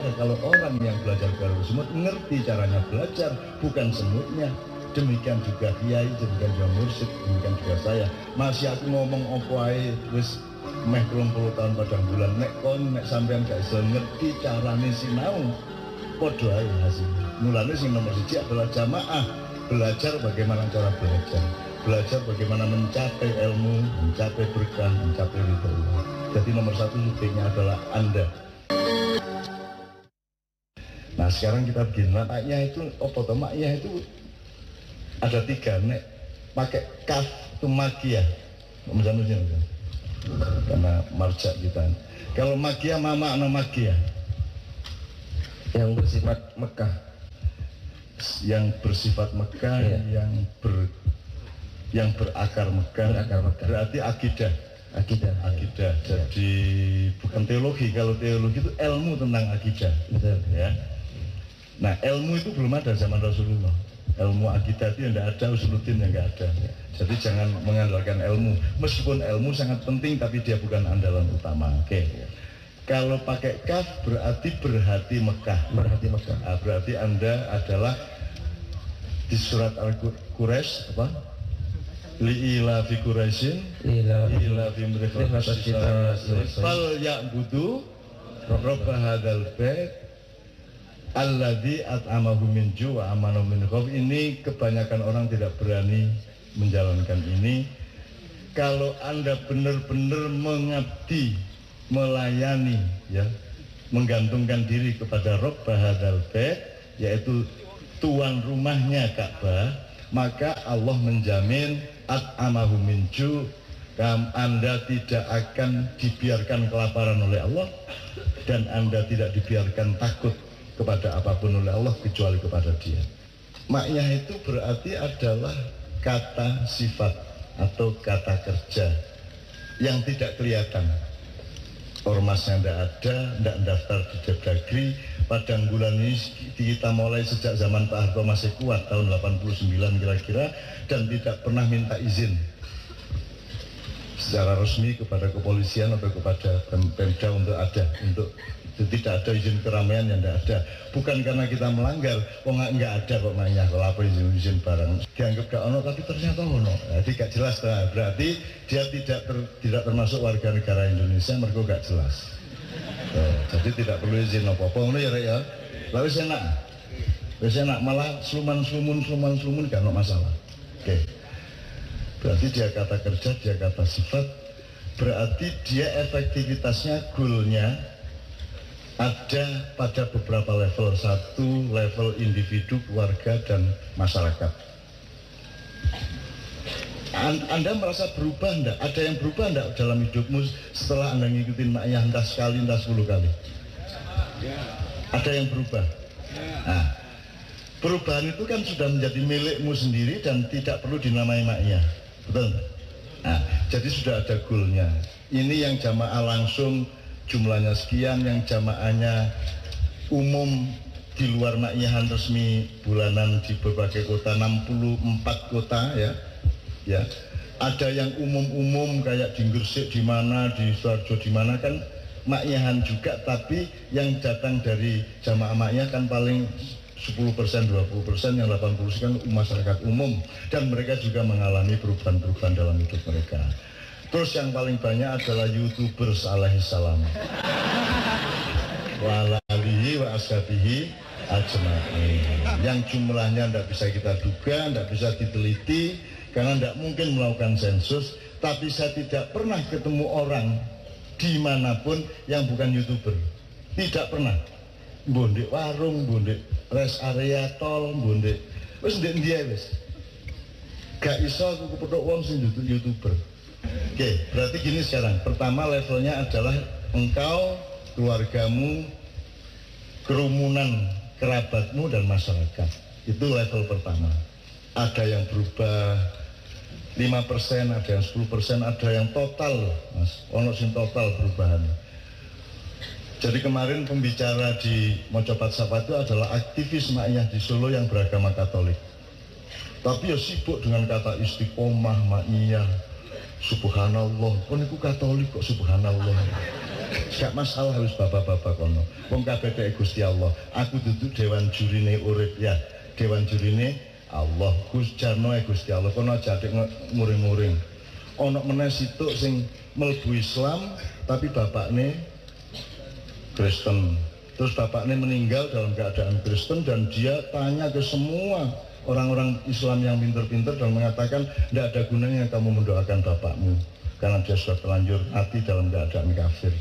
Kalau orang yang belajar garuk semut ngerti caranya belajar, bukan semutnya. Demikian juga kiai, demikian juga mursyid, demikian juga saya. Masih aku ngomong opo ae wis meh 30 tahun padang bulan, nek kon nek sampean gak iso ngerti carane sinau, padha ae hasil. Mulane sing nomor 1 adalah jamaah, belajar bagaimana cara belajar. Belajar bagaimana mencapai ilmu, mencapai berkah, mencapai ridho Allah. Jadi nomor 1 subjeknya adalah Anda. Nah sekarang kita begini, maknya itu apa toh? Maknya itu ada 3, nek pakai kaf itu makia, karena marja kita. Kalau makia mama ana makia yang bersifat Mekah, yang bersifat Mekah, ya. yang berakar Mekah, berarti akidah. Jadi bukan teologi. Kalau teologi itu ilmu tentang akidah. Betul. Ya. Nah ilmu itu belum ada zaman Rasulullah. Ilmu akidah itu yang tidak ada, usuluddin yang tidak ada. Jadi jangan mengandalkan ilmu. Meskipun ilmu sangat penting, tapi dia bukan andalan utama. Oke. Kalau pakai kaf berarti berhati Mekah. Nah, berarti Anda adalah di surat Al-Quraisy apa? Li'ila fi Quraisyin ila fi fal ya'budu rabb hadzal bait alladzi at'amahu min ju' wa amanahu min khauf. Ini kebanyakan orang tidak berani menjalankan ini. Kalau Anda benar-benar mengabdi, melayani, ya, menggantungkan diri kepada rabb hadzal bait, yaitu tuan rumahnya Ka'bah, maka Allah menjamin at'amahu min ju', Anda tidak akan dibiarkan kelaparan oleh Allah, dan Anda tidak dibiarkan takut kepada apapun oleh Allah kecuali kepada Dia. Maknya itu berarti adalah kata sifat atau kata kerja yang tidak kelihatan. Ormasnya tidak ada, tidak daftar di Depdagri. Padang bulan ini kita mulai sejak zaman Pak Harto masih kuat, tahun 89 kira-kira, dan tidak pernah minta izin secara resmi kepada kepolisian atau kepada Pemda untuk tidak ada izin keramaian yang tidak ada. Bukan karena kita melanggar, nggak ada kok maknya kalau apa izin barang dianggap gak ono, tapi ternyata ono. Jadi gak jelas, berarti dia tidak termasuk warga negara Indonesia, mereka gak jelas. Jadi tidak perlu izin apa-apa ngono ya Rek ya. Lah wis enak malah sluman gak ono masalah. Oke. Berarti dia kata kerja, dia kata sifat, berarti dia efektivitasnya, goalnya ada pada beberapa level. 1, level individu, keluarga, dan masyarakat. Anda merasa berubah enggak? Ada yang berubah enggak dalam hidupmu setelah Anda ngikutin maknya entah sekali, entah 10 kali? Ada yang berubah? Nah, perubahan itu kan sudah menjadi milikmu sendiri dan tidak perlu dinamai maknya. Betul? Nah, jadi sudah ada goalnya. Ini yang jamaah langsung jumlahnya sekian, yang jamaahnya umum di luar maknyahan resmi bulanan di berbagai kota, 64 kota ya. Ya, ada yang umum-umum kayak di Gresik di mana, di Sidoarjo di mana kan maknyahan juga, tapi yang datang dari jamaah maknya kan paling 10%, 20%, yang 80% kan masyarakat umum, dan mereka juga mengalami perubahan-perubahan dalam hidup mereka. Terus yang paling banyak adalah YouTubers alaihi salam. Wa alihi wa ashabihi ajma'in. Yang jumlahnya tidak bisa kita duga, tidak bisa diteliti, karena tidak mungkin melakukan sensus. Tapi saya tidak pernah ketemu orang dimanapun yang bukan YouTuber. Tidak pernah. Bondek warung, bondek rest area tol, bondek wis ndek ndi wis. Gak iso aku kepethuk wong sing YouTuber. Oke, berarti gini sekarang. Pertama levelnya adalah engkau, keluargamu, kerumunan kerabatmu dan masyarakat. Itu level pertama. Ada yang berubah 5%, ada yang 10%, ada yang total, Mas. Ono sing total perubahan. Jadi kemarin pembicara di Mojopat Sapa itu adalah aktivis maknya di Solo yang beragama Katolik. Tapi ya sibuk dengan kata istiqomah, maknya, subhanallah. Kok niku Katolik kok subhanallah. Gak masalah harus bapak-bapak kono. Wong kabeh dhek Gusti Allah. Aku duduk dewan jurine urip ya. Dewan jurine Allah. Gus Jarno Gusti Allah. Kono aja dhek muring-muring. Ana meneh situk sing mlebu Islam tapi bapakne Kristen. Terus bapaknya meninggal dalam keadaan Kristen dan dia tanya ke semua orang-orang Islam yang pintar-pintar dan mengatakan tidak ada gunanya kamu mendoakan bapakmu karena dia sudah terlanjur mati dalam keadaan kafir.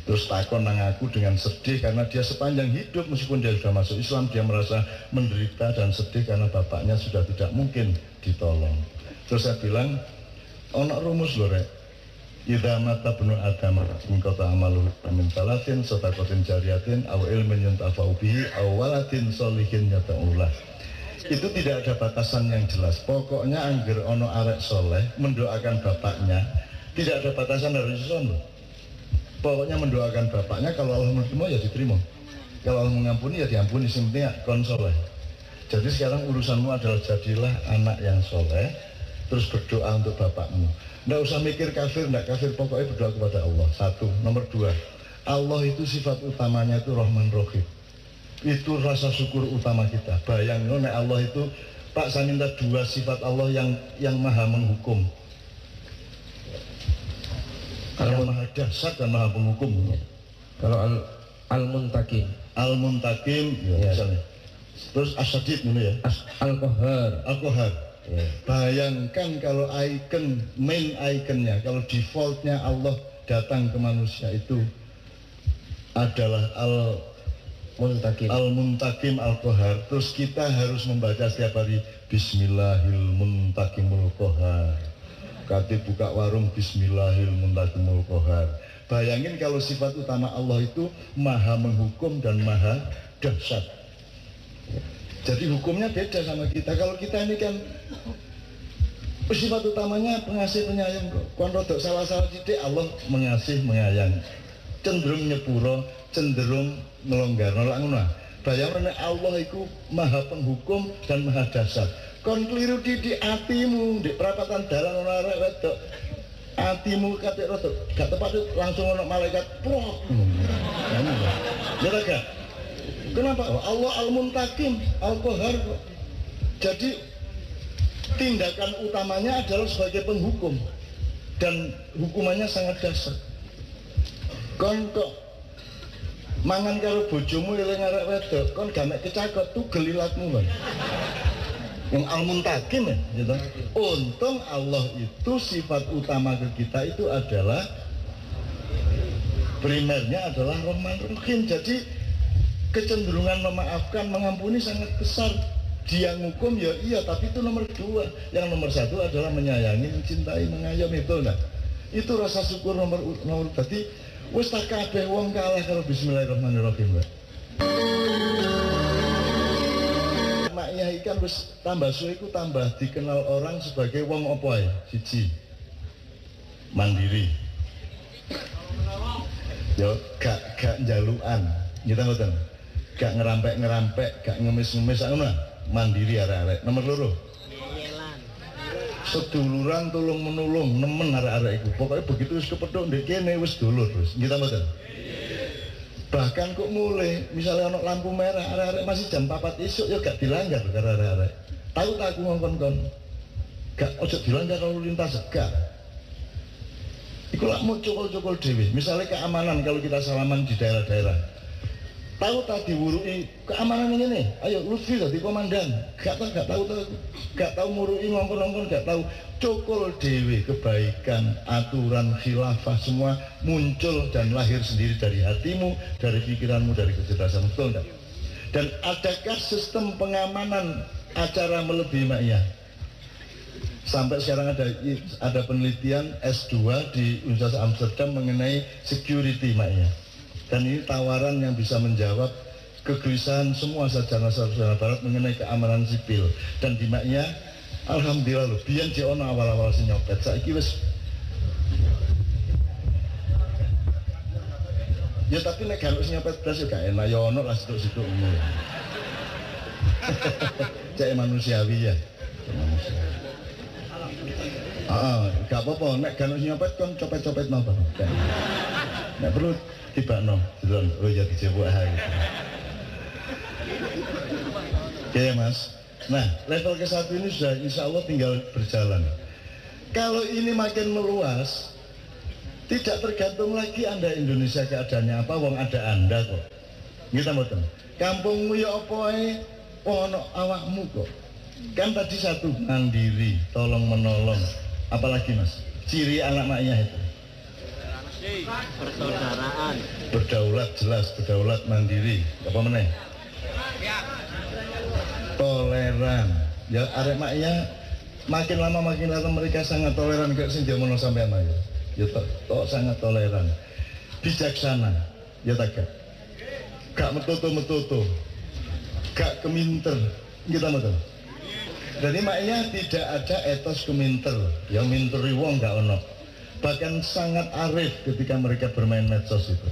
Terus takon nang aku dengan sedih karena dia sepanjang hidup meskipun dia sudah masuk Islam dia merasa menderita dan sedih karena bapaknya sudah tidak mungkin ditolong. Terus saya bilang, ono rumus lho rek. Idza mata bunu adam min qata amalu min salatin sadaqatin jariyatin aw ilmin yuntafa'u bihi aw waladin sholihin yad'ulah. Itu tidak ada batasan yang jelas. Pokoknya angger ono arek soleh mendoakan bapaknya, tidak ada batasan dari son. Pokoknya mendoakan bapaknya, kalau Allah menerima ya diterima, kalau Allah mengampuni ya diampuni, penting kon soleh. Jadi sekarang urusanmu adalah jadilah anak yang soleh, terus berdoa untuk bapakmu. Nggak usah mikir kafir, nggak kafir, pokoknya berdoa kepada Allah. Satu. Nomor dua, Allah itu sifat utamanya itu Rahman Rahim. Itu rasa syukur utama kita. Bayangin Allah itu, Pak, saya minta dua sifat Allah yang maha menghukum. Kalau maha dahsyat dan maha penghukum. Kalau al-muntakim. Al-muntakim, ya, misalnya. Terus asyadid ini ya. Al-Qahar. Al-Qahar. Ya. Bayangkan kalau main ikonnya, kalau defaultnya Allah datang ke manusia itu adalah Al-Muntakim Al-Qahar. Terus kita harus membaca setiap hari Bismillahirrahmanirrahim Qahar. Kati buka warung Bismillahirrahmanirrahim Qahar. Bayangin kalau sifat utama Allah itu maha menghukum dan maha dahsyat. Jadi hukumnya beda sama kita. Kalau kita ini kan sifat utamanya pengasih penyayang kok. Kon rodok salah-salah titik Allah mengasih menyayang. Cenderung nyepuro, cenderung melonggar, nolak ngono. Bayangkan Allah itu maha penghukum dan maha dahsyat. Kon keliru di atimu, di perapatan dalan ono arek wedok. Atimu kate rodok gak tepat langsung ono malaikat plok. Ya gak? Kenapa? Allah Al-Muntakim, Al-Qahar. Jadi tindakan utamanya adalah sebagai penghukum dan hukumannya sangat dahsyat. Kon kok mangan karo bojomu eling arek wedok, kon gak mek kecakot tuh gelilatmu kan. Yang Al-Muntakim ya, gitu. Untung Allah itu sifat utama ke kita itu adalah primernya adalah Rahman Rahim. Jadi kecenderungan memaafkan, mengampuni sangat besar. Dia ngukum ya iya, tapi itu nomor dua. Yang nomor satu adalah menyayangi, mencintai, mengayomi, betul enggak? Itu rasa syukur nomor. Tadi wis tak kabeh wong kalah kalau Bismillahirrahmanirrahim, Mbak. Maknya ikan wis tambah suwe iku tambah dikenal orang sebagai wong apa ya? Siji, mandiri. Yo gak njalukan, kita ngoten. Gak ngerampek, gak ngemis-ngemis ngono. Mandiri arek-arek. Nomor loro. Seduluran tulung menulung, nemen arek-arek iku. Pokoknya begitu wis kepethuk ndek kene wis dulur terus. Kita ngoten. Bahkan kok mulai misalnya ono lampu merah arek-arek masih jam 4 isuk ya gak dilanggar karo arek-arek. Tahu tak aku ngongkon-kon. Gak ojo dilanggar lalu lintas gak. Iku lak mau cokol-cokol dhewe. Misalnya keamanan kalau kita salaman di daerah-daerah. Tahu tak diwurui keamanan ini, ayo Lutfi jadi komandan, gak tahu murui ngongkon-ngongkon, gak tahu cokol dewe kebaikan, aturan khilafah semua muncul dan lahir sendiri dari hatimu, dari pikiranmu, dari kecerdasanmu, betul enggak? Dan adakah sistem pengamanan acara melebihi maknya? Sampai sekarang ada penelitian S2 di Universitas Amsterdam mengenai security maknya. Dan ini tawaran yang bisa menjawab kegelisahan semua sarjana-sarjana barat mengenai keamanan sipil. Dan di maknya, alhamdulillah loh, biyen jek ono awal-awal sing nyopet. Saiki wis ya tapi nek galuk sing nyopet blas ya gak enak ya ono lah situk-situk ngono. Cek manusiawi ya. Gak apa-apa nek galuk sing nyopet kon copet-copet napa. Nggak perlu tiba Delon, oh ya dijawab gitu. Oke ya Mas. Nah, level ke-1 ini sudah insya Allah tinggal berjalan. Kalau ini makin meluas, tidak tergantung lagi Anda Indonesia keadaannya apa, wong ada Anda kok. Kita mboten. Kampungmu ya apa ae, ono awakmu kok. Kan tadi satu, mandiri, tolong menolong. Apalagi Mas? Ciri anak maknya itu. Persaudaraan. Berdaulat jelas, berdaulat mandiri. Apa meneh? Toleran. Ya arek maknya makin lama mereka sangat toleran kok sing diomongne sampean ae. Ya tok sangat toleran. Bijaksana. Ya tak gak metutu. Gak keminter. Kita betul. Jadi maknya tidak ada etos keminter. Yang minteri wong gak ono. Bahkan sangat arif ketika mereka bermain medsos itu.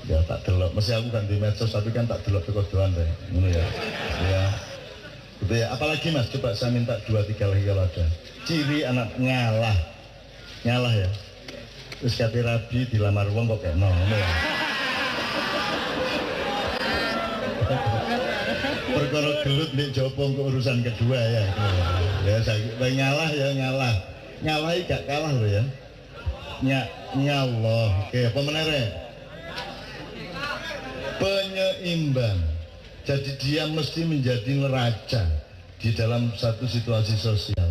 Ya tak delok, mesti aku kan di medsos tapi kan tak delok kekodohan deh. Ngono ya. Ya. Gitu ya. Apalagi Mas, coba saya minta 2-3 lagi kalau ada. Ciri anak ngalah. Ngalah ya. Terus kata rabi dilamar wong kok kayak ngono ya. Perkara gelut nek jopo ke urusan kedua ya. Ya saya ngalah ya ngalah. Ngalahi gak kalah loh ya. Nyallah. Oke, apa menere? Penyeimbang. Jadi dia mesti menjadi neraca di dalam satu situasi sosial.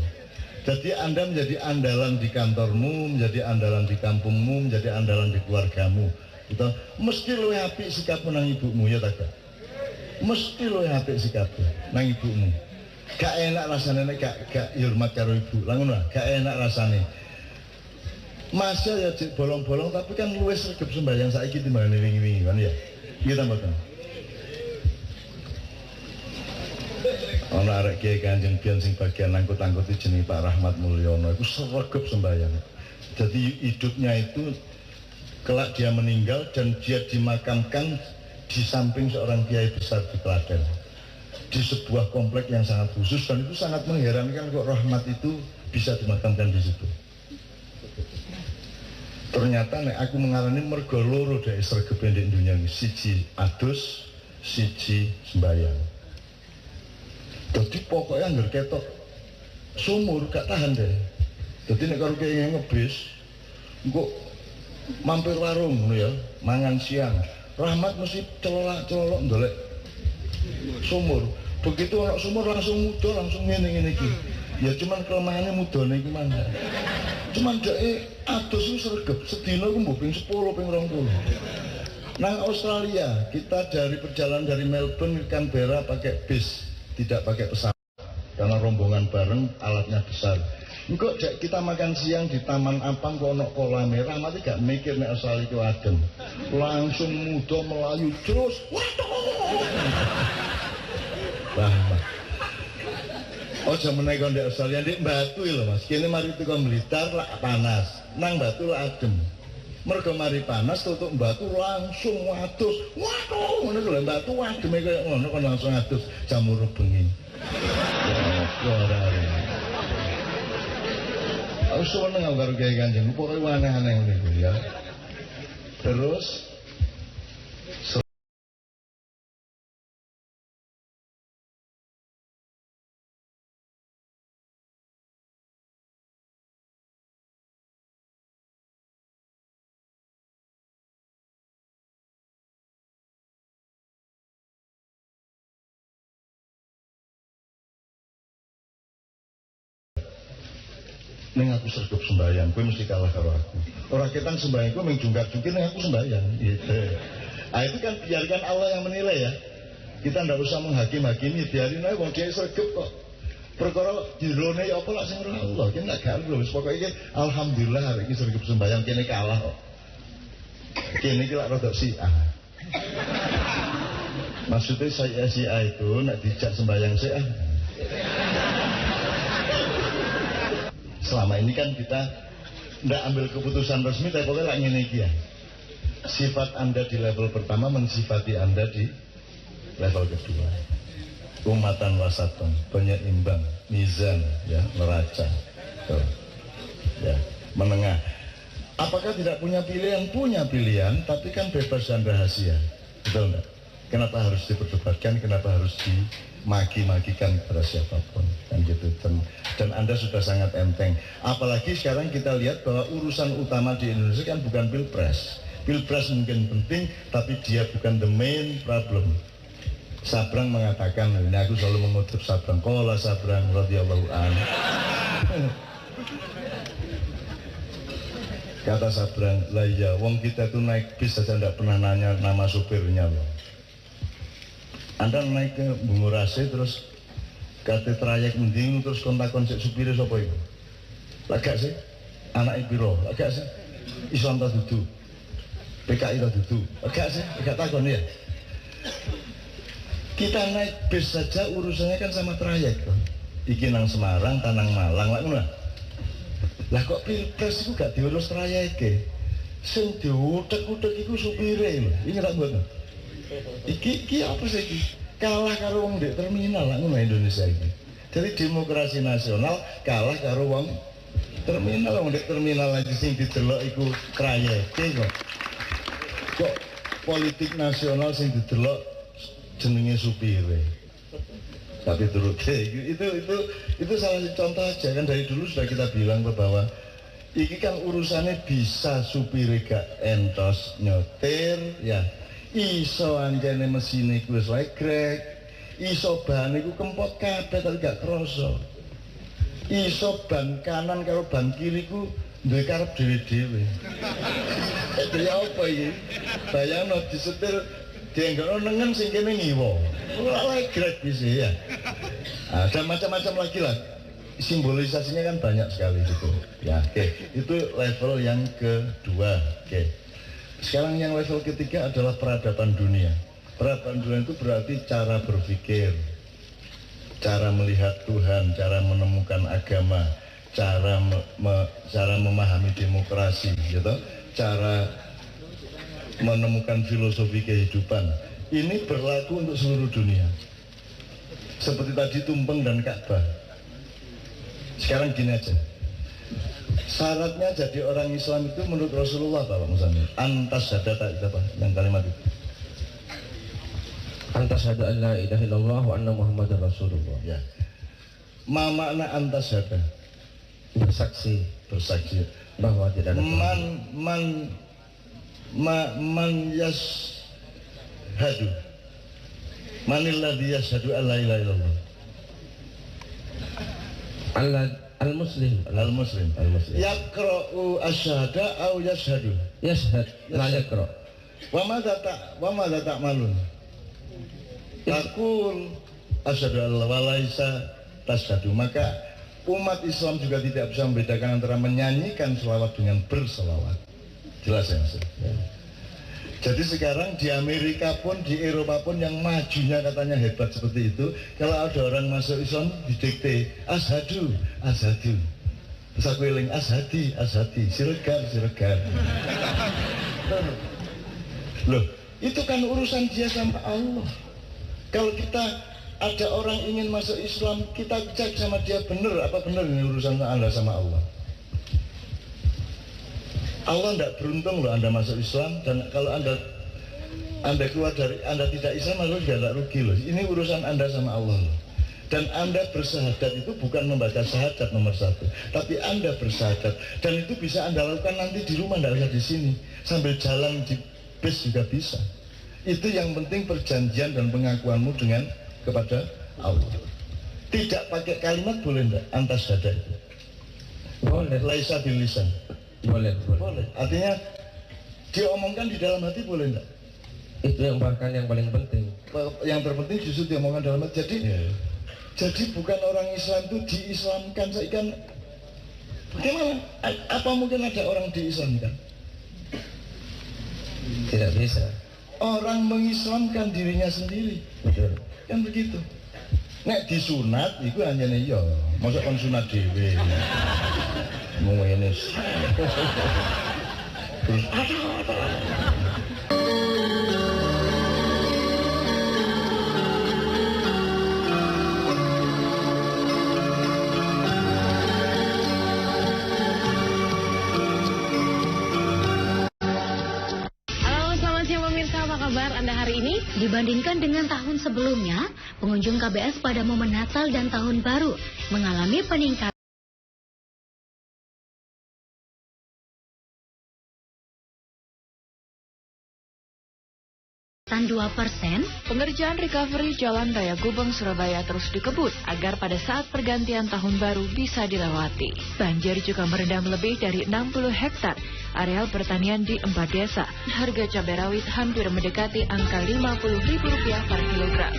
Jadi Anda menjadi andalan di kantormu, menjadi andalan di kampungmu, menjadi andalan di keluargamu. Gitu. Mesti lu apik sikapmu nang ibumu ya tak? Mesti lu apik sikapmu nang ibumu. Gak enak rasanya nek gak hormat karo ibu. Lah ngono, gak enak rasanya. Masya ya cik bolong-bolong tapi kan luwes regep sembahyang saiki timbangane wingi-wingi kan ya. Kita mboten. Ana arek Kiai Kanjeng Biyen sing bagian angkut-angkut iki jenenge Pak Rahmat Mulyono iku sregep sembahyang. Jadi hidupnya itu kelak dia meninggal dan dia dimakamkan di samping seorang kiai besar di Klaten. Di sebuah komplek yang sangat khusus dan itu sangat mengherankan kok Rahmat itu bisa dimakamkan di situ. Ternyata nek aku mengalami mergo loro dhek sregepe ndek dunya iki, siji adus, siji sembayang. Dadi pokoknya anggar ketok sumur gak tahan deh. Dadi nek karo kiai ngebis engko mampir warung ngono ya, mangan siang. Rahmat mesti celolak-celolok ndolek sumur. Begitu ana sumur langsung muda, langsung ngene-ngene iki. Ya cuman kelemahannya mudane iki mana. Cuman dhek adus itu sregep, sedina ku mbok ping 10 ping 20. Nang Australia, kita dari perjalanan dari Melbourne ke Canberra pakai bis, tidak pakai pesawat. Karena rombongan bareng, alatnya besar. Engko kita makan siang di Taman Apang kok ono kolam merah, mati gak mikir nek Australia itu adem. Langsung muda melayu terus. Waduh. Wah. Ojo menaik di Australia di Batu lho Mas. Kene mari teko Blitar lak panas, nang Batu lak adem. Mergo mari panas tutuk Batu langsung adus. Waduh, ngono lho Batu ademe koyo ngono kon langsung adus jam 2 bengi. Ora. Aku seneng karo Kiai Kanjeng, pokoke aneh-aneh niku ya. Terus neng aku sregep sembahyang, gue mesti kalah karo aku. Orang kita sembahyang gue mengjungkar-jungkir, neng aku sembahyang. Gitu. Nah itu kan biarkan Allah yang menilai ya. Kita ndak usah menghakim-hakimi, biarin aja wong dia sregep kok. Perkara dirone ya apa lak sing ora Allah, ki ndak garo wis pokoke iki alhamdulillah hari iki sregep sembahyang kene kalah kok. Kene iki lak rada Syiah. Maksudnya saya Syiah itu nek dijak sembahyang Syiah. Selama ini kan kita tidak ambil keputusan resmi, tapi pokoknya lah ngene iki ya. Sifat Anda di level pertama mensifati Anda di level kedua. Umatan wasatan, penyeimbang, mizan, ya, neraca, tuh, ya, menengah. Apakah tidak punya pilihan? Punya pilihan, tapi kan bebas dan rahasia. Betul enggak? Kenapa harus diperdebatkan? Kenapa harus dimaki-makikan kepada siapapun? Kan gitu. Dan Anda sudah sangat enteng. Apalagi sekarang kita lihat bahwa urusan utama di Indonesia kan bukan pilpres. Pilpres mungkin penting, tapi dia bukan the main problem. Sabrang mengatakan, ini aku selalu mengutip Sabrang, qala Sabrang radhiyallahu anhu. Kata Sabrang, lah iya, wong kita tuh naik bis saja tidak pernah nanya nama supirnya loh. Anda naik ke Bungurase terus kate trayek mending terus kontak-kontak supirnya sapa itu? Lagak sih, anak piro? Lagak sih, Islam tak dudu, PKI tak dudu, lagak sih, lagak takon ya. Kita naik bis saja urusannya kan sama trayek loh. Iki nang Semarang, Tanang Malang, lah ngono. Lah kok pilpres itu gak diurus trayeke, sing diutek-utek iku supire lho. Ini tak buat. Iki apa sih iki? Kalah karo wong di terminal lah ngono Indonesia iki. Jadi demokrasi nasional kalah karo wong terminal, wong di terminal aja sing didelok iku trayeke kok. Kok politik nasional sing didelok jenenge supire. Tapi turutnya itu salah satu contoh aja kan. Dari dulu sudah kita bilang bahwa ini kan urusannya bisa supir gak entos nyotir ya, iso anjane mesin iku wis legrek, iso ban iku kempot kabeh tapi gak kroso, iso ban kanan karo ban kiri ku duwe karep dhewe-dhewe. Jadi apa iki? Bayangno disetir dienggono nengen sing kene ngiwa. Ora legrek bisa ya. Ada macam-macam lagi lah. Simbolisasinya kan banyak sekali gitu. Ya, oke. Itu level yang kedua. Oke. Sekarang yang level ketiga adalah peradaban dunia. Peradaban dunia itu berarti cara berpikir, cara melihat Tuhan, cara menemukan agama, cara memahami demokrasi, gitu. Cara menemukan filosofi kehidupan. Ini berlaku untuk seluruh dunia. Seperti tadi tumpeng dan Ka'bah. Sekarang gini aja. Syaratnya jadi orang Islam itu menurut Rasulullah Pak Musani. Antas syahada apa yang kalimat itu? Antas syahada an la ilaha illallah wa anna Muhammadar Rasulullah. Ya. Ma makna antas syahada? Bersaksi bahwa tidak ada man yashhadu manilladzi yashhadu an la ilaha illallah. Al-muslim yaqra'u asyhada au yashhadu. Yashhad la yaqra. Wa madza ta'malun? Taqul asyhadu an la ilaha tashhadu. Maka umat Islam juga tidak bisa membedakan antara menyanyikan selawat dengan berselawat. Jelas ya? Jadi sekarang di Amerika pun, di Eropa pun yang majunya katanya hebat seperti itu. Kalau ada orang masuk Islam didikte ashadu. Terus aku eling ashadi, siregar. Loh, itu kan urusan dia sama Allah. Kalau kita ada orang ingin masuk Islam, kita cek sama dia benar apa benar ini urusan Anda sama Allah. Allah tidak beruntung loh Anda masuk Islam, dan kalau Anda keluar dari Anda tidak Islam, Allah juga tidak rugi loh. Ini urusan Anda sama Allah loh. Dan Anda bersahadat itu bukan membaca syahadat nomor 1, tapi Anda bersahadat, dan itu bisa Anda lakukan nanti di rumah, tidak usah di sini, sambil jalan di bis juga bisa. Itu yang penting perjanjian dan pengakuanmu dengan kepada Allah. Tidak pakai kalimat boleh enggak antas dada itu? Boleh. Laisa bilisan. Boleh. Artinya diomongkan di dalam hati boleh enggak? Itu yang bahkan yang paling penting. Yang terpenting justru diomongkan dalam hati. Jadi bukan orang Islam itu diislamkan. Kan bagaimana? Apa mungkin ada orang diislamkan? Tidak bisa. Orang mengislamkan dirinya sendiri. Betul. Kan begitu. Nek disunat itu hanya nih yo. Masa kon sunat dhewe. Mau ini. Terus Dibandingkan dengan tahun sebelumnya, pengunjung KBS pada momen Natal dan Tahun Baru mengalami peningkatan 2%. Pengerjaan recovery Jalan Raya Gubeng Surabaya terus dikebut agar pada saat pergantian tahun baru bisa dilewati. Banjir juga merendam lebih dari 60 hektar areal pertanian di 4 desa. Harga cabai rawit hampir mendekati angka Rp50.000 per kilogram.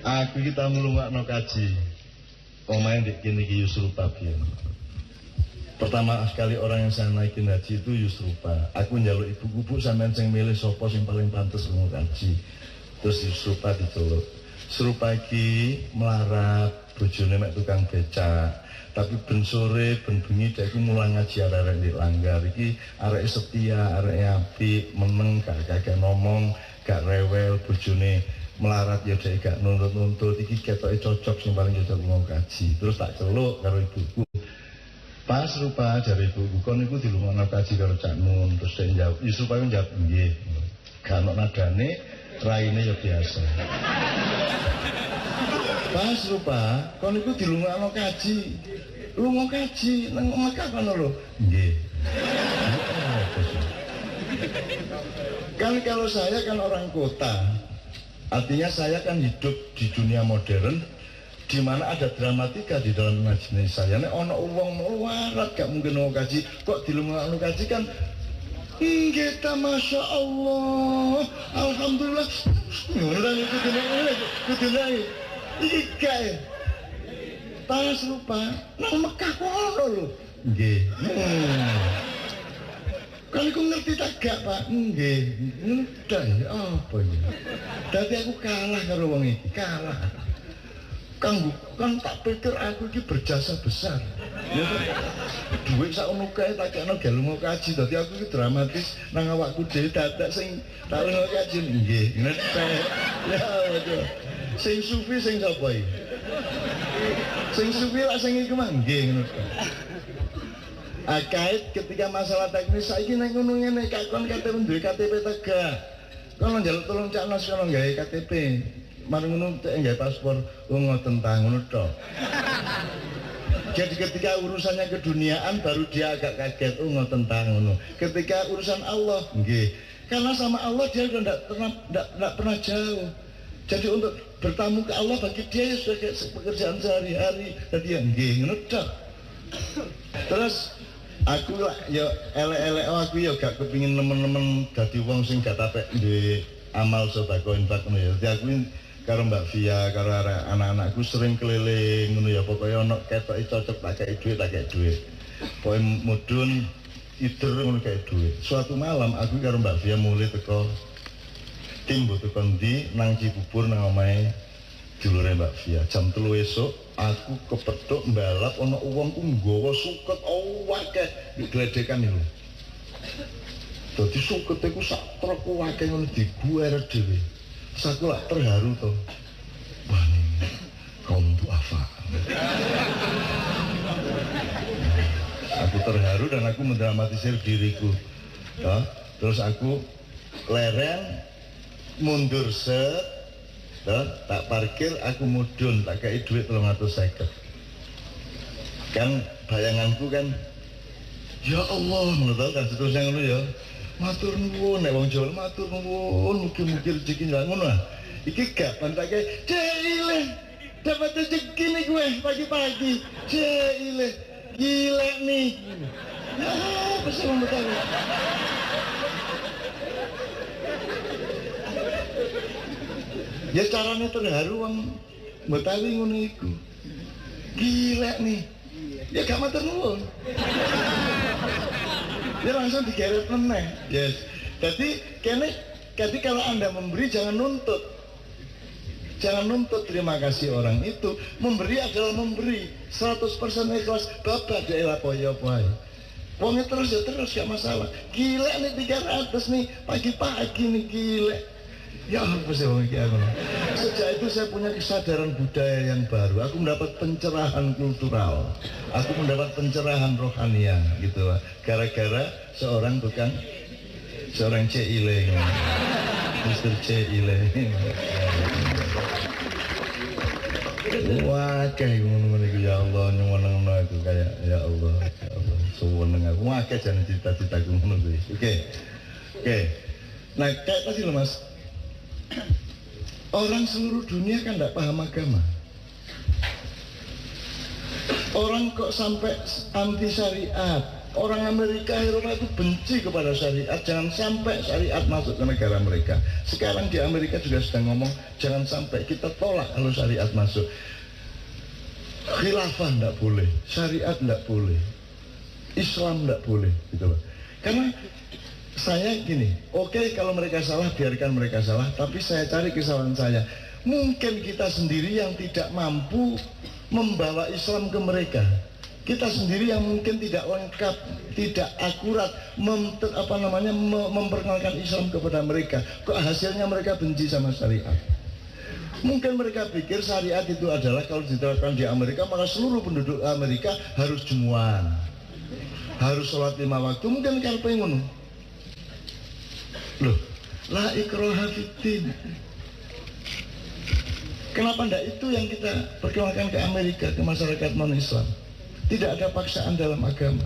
Aku kita ngelungakno kaji omahe ndek kene iki Yusrupa biyen. Pertama sekali orang yang saya naikin haji itu Yusrupa. Aku njaluk ibu-ibu sampean sing milih sapa sing paling pantes lunga kaji. Terus Yusrupa ditolak. Yusrupa iki melarat bojone mek tukang becak. Tapi ben sore ben bengi dhek iku mulang ngaji arek ndek langgar iki arek setia, arek apik, meneng gak ngomong, gak rewel bojone. Melarat ya dhek gak nuntut-nuntut iki ketoke cocok sing paling cocok mau kaji. Terus tak celuk karo ibuku. Pas Rupa jare ibuku kon niku dilungokno kaji karo Cak Nun. Terus dhek njawab, "Yusuf aku njawab nggih." Gak ono nadane, raine ya biasa. Pas Rupa kon niku dilungokno kaji. Lunga kaji nang Mekah kono lho. Nggih. Kan kalau saya kan orang kota. Artinya saya kan hidup di dunia modern di mana ada dramatika di dalam imajinasi saya. Nek ana wong melarat gak mungkin mau kaji, kok dilungakno kaji kan nggih ta Masya Allah. Alhamdulillah. Ngono iku kudune. Iki kae. Pas Rupa nang Mekah kono lho. Nggih. Kalau aku ngerti tak gak Pak? Nggih, ngerti apa ini? Dadi aku kalah karo wong iki, kalah. Kan tak pikir aku iki berjasa besar. Ya kan? Duit sak ono kae tak kena gelungo kaji, dadi aku iki dramatis nang awakku dhewe dadak sing tak lungo kaji. Nggih, ngerti. Ya betul. Sing sufi sing sapa iki? Sing sufi lak sing iku mah nggih ngerti. Kait ketika masalah teknis saiki nek ngono ngene kakon kate duwe KTP tegak. Kalau njaluk tolong Cak Nas kono gawe KTP. Mari ngono tek gawe paspor ngoten ta ngono tok. Jadi ketika urusannya keduniaan baru dia agak kaget ngoten ta ngono. Ketika urusan Allah nggih. Karena sama Allah dia sudah tidak pernah jauh. Jadi untuk bertamu ke Allah bagi dia sebagai pekerjaan sehari-hari. Jadi ya nggih ngono tok. Terus aku lah ya elek-elek aku ya gak kepingin nemen-nemen dadi wong sing gak tapek di amal sedekah infak ngono ya. Dadi aku karo Mbak Via karo anak-anakku sering keliling ngono ya pokoke ana ketoke cocok tak kei dhuwit. Pokoke mudhun ider ngono kei dhuwit. Suatu malam aku karo Mbak Via mulai teko timbu teko ndi nang Cibubur nang omahe dulure Mbak Via jam 3 esuk. Aku kepethuk mbalap ana wong ku nggawa suket akeh di gledekan niku. Dadi sukete ku sak truk akeh ngono diguer dhewe. Saku lak terharu to. Wah ini kaum duafa. Aku terharu dan aku mendramatisir diriku. Ya, terus aku leren mundur set. Tak parkir, aku mudun, tak kei duit 350. Kan bayanganku kan, ya Allah, menurut kan seterusnya ngono ya. Matur nuwun, nek wong Jawa matur nuwun, mugi-mugi rezeki nang ngono. Iki gak pantake, "Cile, dapat rezeki nih gue pagi-pagi." Cile, gile nih. Ah, pasti mau tahu. Ya caranya terharu wong Betawi ngono iku. Gila nih. Ya gak matur nuwun. Ya langsung digeret meneh. Yes. Jadi kalau Anda memberi jangan nuntut. Jangan nuntut terima kasih orang itu. Memberi adalah memberi 100% ikhlas. Bapak dia lapoyo poe. Wongnya terus ya terus, gak masalah. Gila nih 300 nih, pagi-pagi nih gila. Ya apa sih wong iki aku. Sejak itu saya punya kesadaran budaya yang baru. Aku mendapat pencerahan kultural. Aku mendapat pencerahan rohaniah gitu lah. Gara-gara seorang C. Ile. Mr. C. Ile. Wah, kayak ngono-ngono iku ya Allah, nyuwun-nyuwun aku kayak ya Allah, suweneng aku. Wah, kayak jan cita-citaku ngono kuwi. Oke. Nah, kayak tadi loh Mas. Orang seluruh dunia kan tidak paham agama. Orang kok sampai anti syariat. Orang Amerika, Eropa itu benci kepada syariat. Jangan sampai syariat masuk ke negara mereka. Sekarang di Amerika juga sedang ngomong, jangan sampai kita tolak kalau syariat masuk. Khilafah tidak boleh, syariat tidak boleh, Islam tidak boleh, gitu loh. Karena saya gini, oke, kalau mereka salah biarkan mereka salah, tapi saya cari kesalahan saya. Mungkin kita sendiri yang tidak mampu membawa Islam ke mereka. Kita sendiri yang mungkin tidak lengkap, tidak akurat memperkenalkan Islam kepada mereka. Kok hasilnya mereka benci sama syariat? Mungkin mereka pikir syariat itu adalah kalau diterapkan di Amerika maka seluruh penduduk Amerika harus jumuan, harus sholat 5 waktu. Mungkin karepe ngono. Loh, la ikraha fiddin. Kenapa enggak itu yang kita perkenalkan ke Amerika, ke masyarakat non-Islam? Tidak ada paksaan dalam agama.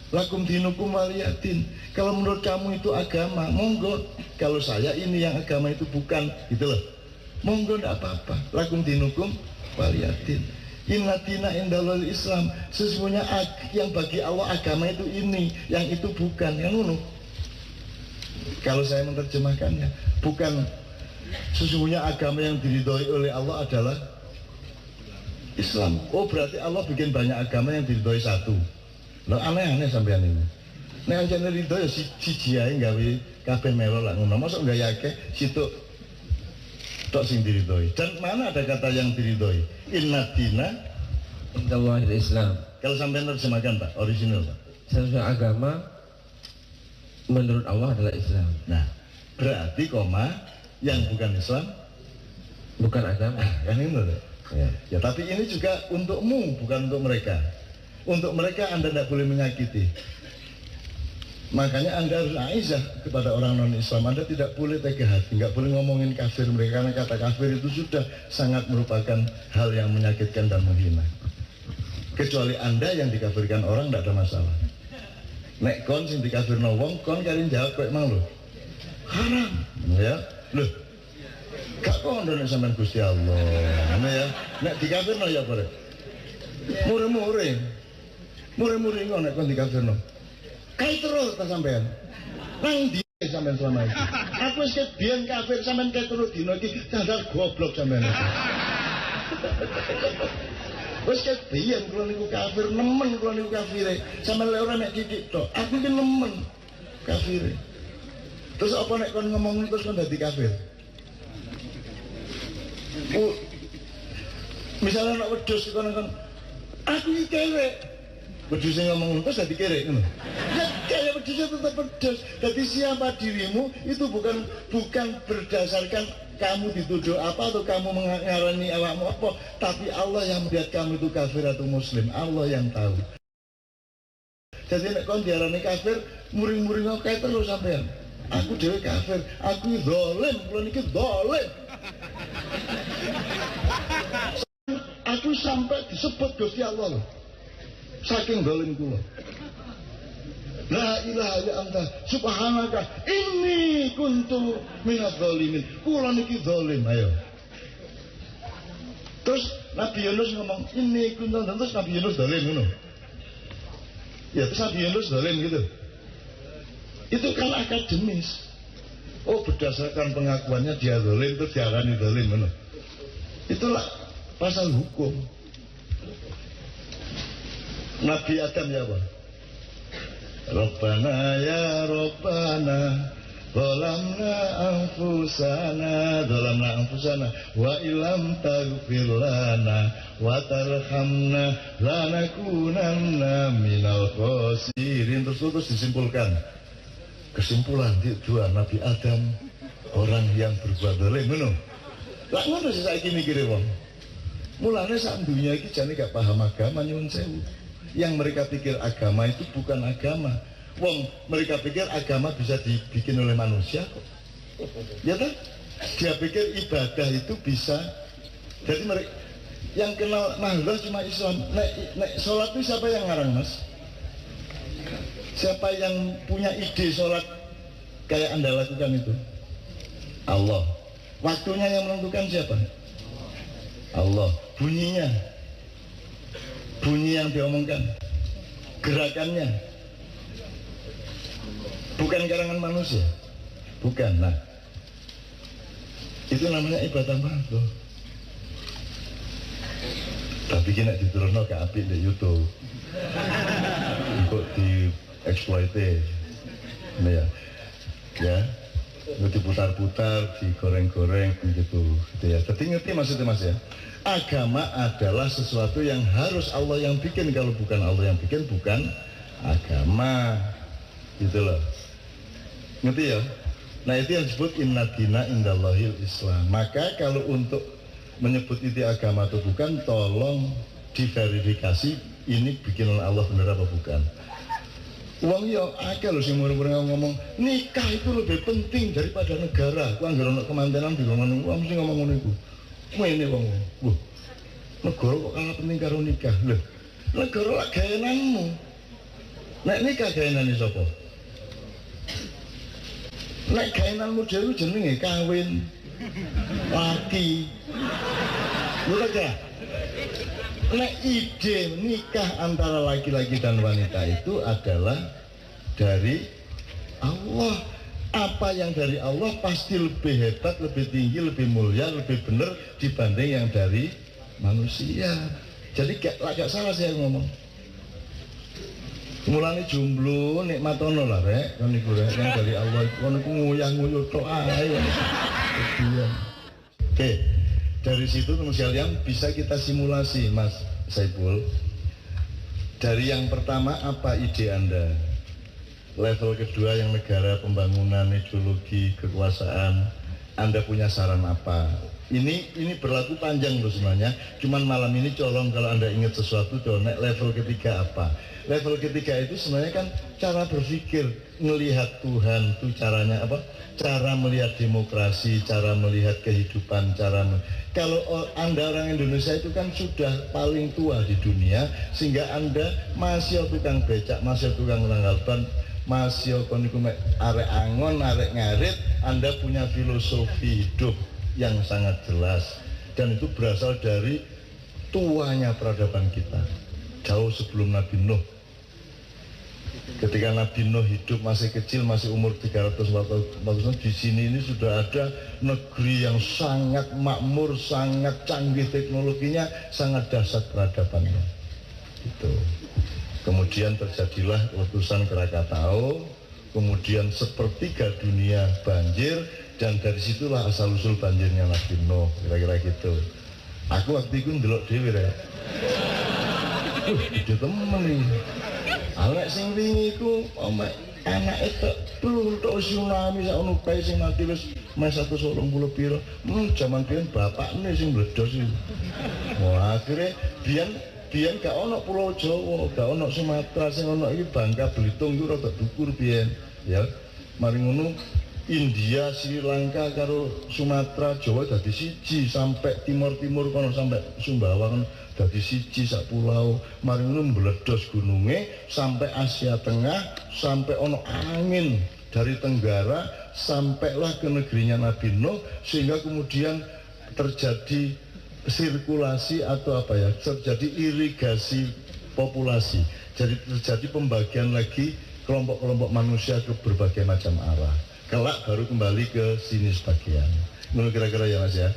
Lakum dinukum waliyadin. Kalau menurut kamu itu agama, monggo. Kalau saya ini yang agama itu bukan, gitu loh. Monggo enggak apa-apa. Lakum dinukum waliyadin. Inna dina indallahil Islam. Sesungguhnya yang bagi Allah agama itu ini, yang itu bukan, yang ngono. Kalau saya menerjemahkannya, bukan sesungguhnya agama yang diridhoi oleh Allah adalah Islam. Oh, berarti Allah bikin banyak agama yang diridhoi satu. Loh, aneh-aneh sampean ini. Nek anjene ridho ya siji ae gawe kabeh melo lak ngono. Mosok enggak yake situk tok sing diridhoi. Dan mana ada kata yang diridhoi? Inna dina indallahil Islam. Kalau sampean terjemahkan Pak, original Pak. Sesuai agama menurut Allah adalah Islam. Nah, berarti koma yang bukan Islam bukan agama. Kan ini loh. Ya, tapi ini juga untukmu, bukan untuk mereka. Untuk mereka Anda tidak boleh menyakiti. Makanya Anda harus aizah kepada orang non-Islam. Anda tidak boleh tega hati, nggak boleh ngomongin kafir mereka, karena kata kafir itu sudah sangat merupakan hal yang menyakitkan dan menghina. Kecuali Anda yang dikafirkan orang tidak ada masalah. Nek kon sing dikafirno wong, kon karin jawab kok emang lho. Haram, ya. Loh. Gak kondo nek sampean Gusti Allah. Ngono ya. Nek dikafirno ya apa rek? Mure-mure. Mure-mure ngono nek kon dikafirno. Kae terus ta sampean. Nang ndi sampean selama iki? Aku wis biyen kafir sampean kae terus dino iki sadar goblok sampean. Wes kepiyen kula niku kafir, nemen kula niku kafire. Sampeyan lek ora nek titik tok, aku ki nemen kafire. Terus apa nek kon ngomong terus kon dadi kafir? Misalnya nek wedhus kon aku iki kere. Wedhus sing ngomong terus dadi kere ngono. Ya kaya wedhus tetap wedhus. Dadi siapa dirimu itu bukan berdasarkan kamu dituduh apa atau kamu mengarani awakmu apa, tapi Allah yang melihat kamu itu kafir atau muslim. Allah yang tahu. Jadi nek kon diarani kafir, muring-muring kae terus sampean. Aku dhewe kafir, aku zalim, kula niki zalim. Aku sampai disebut Gusti Allah loh. Saking zalim kula. La ilaha illa anta subhanaka inni kuntu minadz zalimin. Kula niki zalim, ayo. Terus Nabi Yunus ngomong inni kuntu, terus Nabi Yunus zalim ngono. Ya terus Nabi Yunus zalim gitu. Itu kan akademis. Oh, berdasarkan pengakuannya dia zalim terus diarani zalim ngono. Itulah pasal hukum. Nabi Adam ya apa? Rabbana ya Rabbana Zalamna anfusana wa ilam taghfir lana wa tarhamna lanakunanna minal khasirin. Terus disimpulkan. Kesimpulan dua Nabi Adam orang yang berbuat zalim ngono. Lah ngono sih saiki mikire wong. Mulane sak dunya iki jane gak paham agama nyuwun sewu. Yang mereka pikir agama itu bukan agama. Wong mereka pikir agama bisa dibikin oleh manusia kok. Ya kan? Dia pikir ibadah itu bisa. Jadi mereka yang kenal mahdoh cuma Islam. Nek sholat itu siapa yang ngarang, Mas? Siapa yang punya ide sholat kayak Anda lakukan itu? Allah. Waktunya yang menentukan siapa? Allah. Bunyinya, bunyi yang diomongkan, gerakannya, bukan karangan manusia, bukan. Nah, itu namanya ibadah mahdoh. Tapi kena diturunkan ke api di YouTube untuk dieksploitasi, ya, untuk diputar-putar, digoreng-goreng gitu ya. Tapi ngerti maksudnya Mas ya? Agama adalah sesuatu yang harus Allah yang bikin. Kalau bukan Allah yang bikin, bukan agama. Gitu loh. Ngerti ya? Nah itu yang disebut inna dina indallahil Islam. Maka kalau untuk menyebut itu agama atau bukan, tolong diverifikasi ini bikinan Allah benar apa bukan. Uang ya akeh lho sing murah-murah ngomong nikah itu lebih penting daripada negara. Ku anggere ono kemantenan di ngomong wong mesti ngomong ngono iku. Ngene wong. Wah. Negara kok kalah penting karo nikah. Lho, negara lak gaenanmu. Nek nikah gaenane sapa? Nek gaenanmu dhewe jenenge kawin. Laki. Lho ta? Nek ide nikah antara laki-laki dan wanita itu adalah dari Allah. Apa yang dari Allah pasti lebih hebat, lebih tinggi, lebih mulia, lebih benar dibanding yang dari manusia. Jadi gak salah saya ngomong. Mulane jomblo nikmatono lah rek, kan iku rek yang dari Allah kono iku nguyah-nguyuh tok ae. Oke. Dari situ teman sekalian bisa kita simulasi Mas Saiful. Dari yang pertama apa ide Anda? Level kedua yang negara, pembangunan, ideologi, kekuasaan, Anda punya saran apa? Ini berlaku panjang loh sebenarnya. Cuman malam ini colong kalau Anda ingat sesuatu, nek level ketiga apa? Level ketiga itu sebenarnya kan cara berpikir, melihat Tuhan itu caranya apa? Cara melihat demokrasi, cara melihat kehidupan, kalau Anda orang Indonesia itu kan sudah paling tua di dunia, sehingga Anda masih tukang becak, masih tukang nanggal ban, masih koniku arek angon, arek ngarit. Anda punya filosofi hidup yang sangat jelas, dan itu berasal dari tuanya peradaban kita, jauh sebelum Nabi Nuh. Ketika Nabi Nuh hidup masih kecil, masih umur 340 tahun, di sini ini sudah ada negeri yang sangat makmur, sangat canggih teknologinya, sangat dahsyat peradabannya. Gitu. Kemudian terjadilah letusan Krakatau, kemudian sepertiga dunia banjir, dan dari situlah asal-usul banjirnya Nabi Nuh, kira-kira gitu. Aku waktu itu ndelok dhewe rek. Gede temen nih. Anak sing wingi iku omek anake tok tok tsunami sak ono kae sing mati wis mes 180 piro. Jaman biyen bapakne sing mledos iki. Wah, akhire biyen gak ono Pulau Jawa, gak ono Sumatera, sing ono iki Bangka Belitung iku rada dukur biyen, ya. Mari ngono India, Sri Lanka karo Sumatera, Jawa dadi siji, sampai timur-timur kono sampai Sumbawa kono dadi siji sak pulau. Mari ngono meledos gununge sampai Asia Tengah, sampai ono angin dari Tenggara, sampailah ke negerinya Nabi Nuh, sehingga kemudian terjadi sirkulasi atau apa ya, terjadi irigasi populasi. Jadi terjadi pembagian lagi kelompok-kelompok manusia ke berbagai macam arah. Kelak baru kembali ke sini sebagian. Menurut kira-kira ya Mas ya.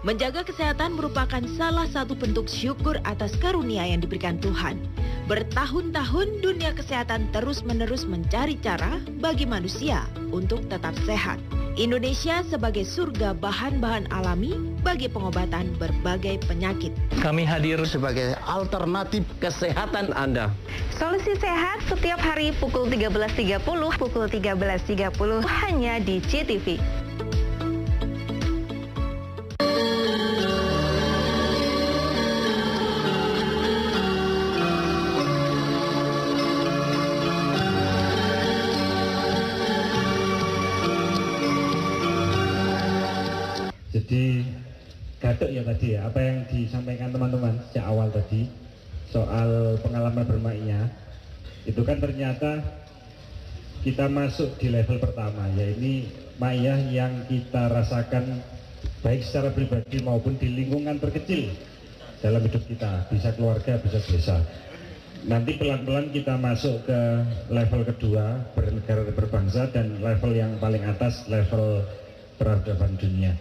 Menjaga kesehatan merupakan salah satu bentuk syukur atas karunia yang diberikan Tuhan. Bertahun-tahun dunia kesehatan terus-menerus mencari cara bagi manusia untuk tetap sehat. Indonesia sebagai surga bahan-bahan alami bagi pengobatan berbagai penyakit. Kami hadir sebagai alternatif kesehatan Anda. Solusi sehat setiap hari pukul 13.30, pukul 13.30 hanya di CTV. Jadi gaduh ya tadi ya, apa yang disampaikan teman-teman sejak awal tadi soal pengalaman bermainnya, itu kan ternyata kita masuk di level pertama, yaitu Maya yang kita rasakan baik secara pribadi maupun di lingkungan terkecil dalam hidup kita, bisa keluarga, bisa desa. Nanti pelan-pelan kita masuk ke level kedua, bernegara berbangsa, dan level yang paling atas, level peradaban dunia.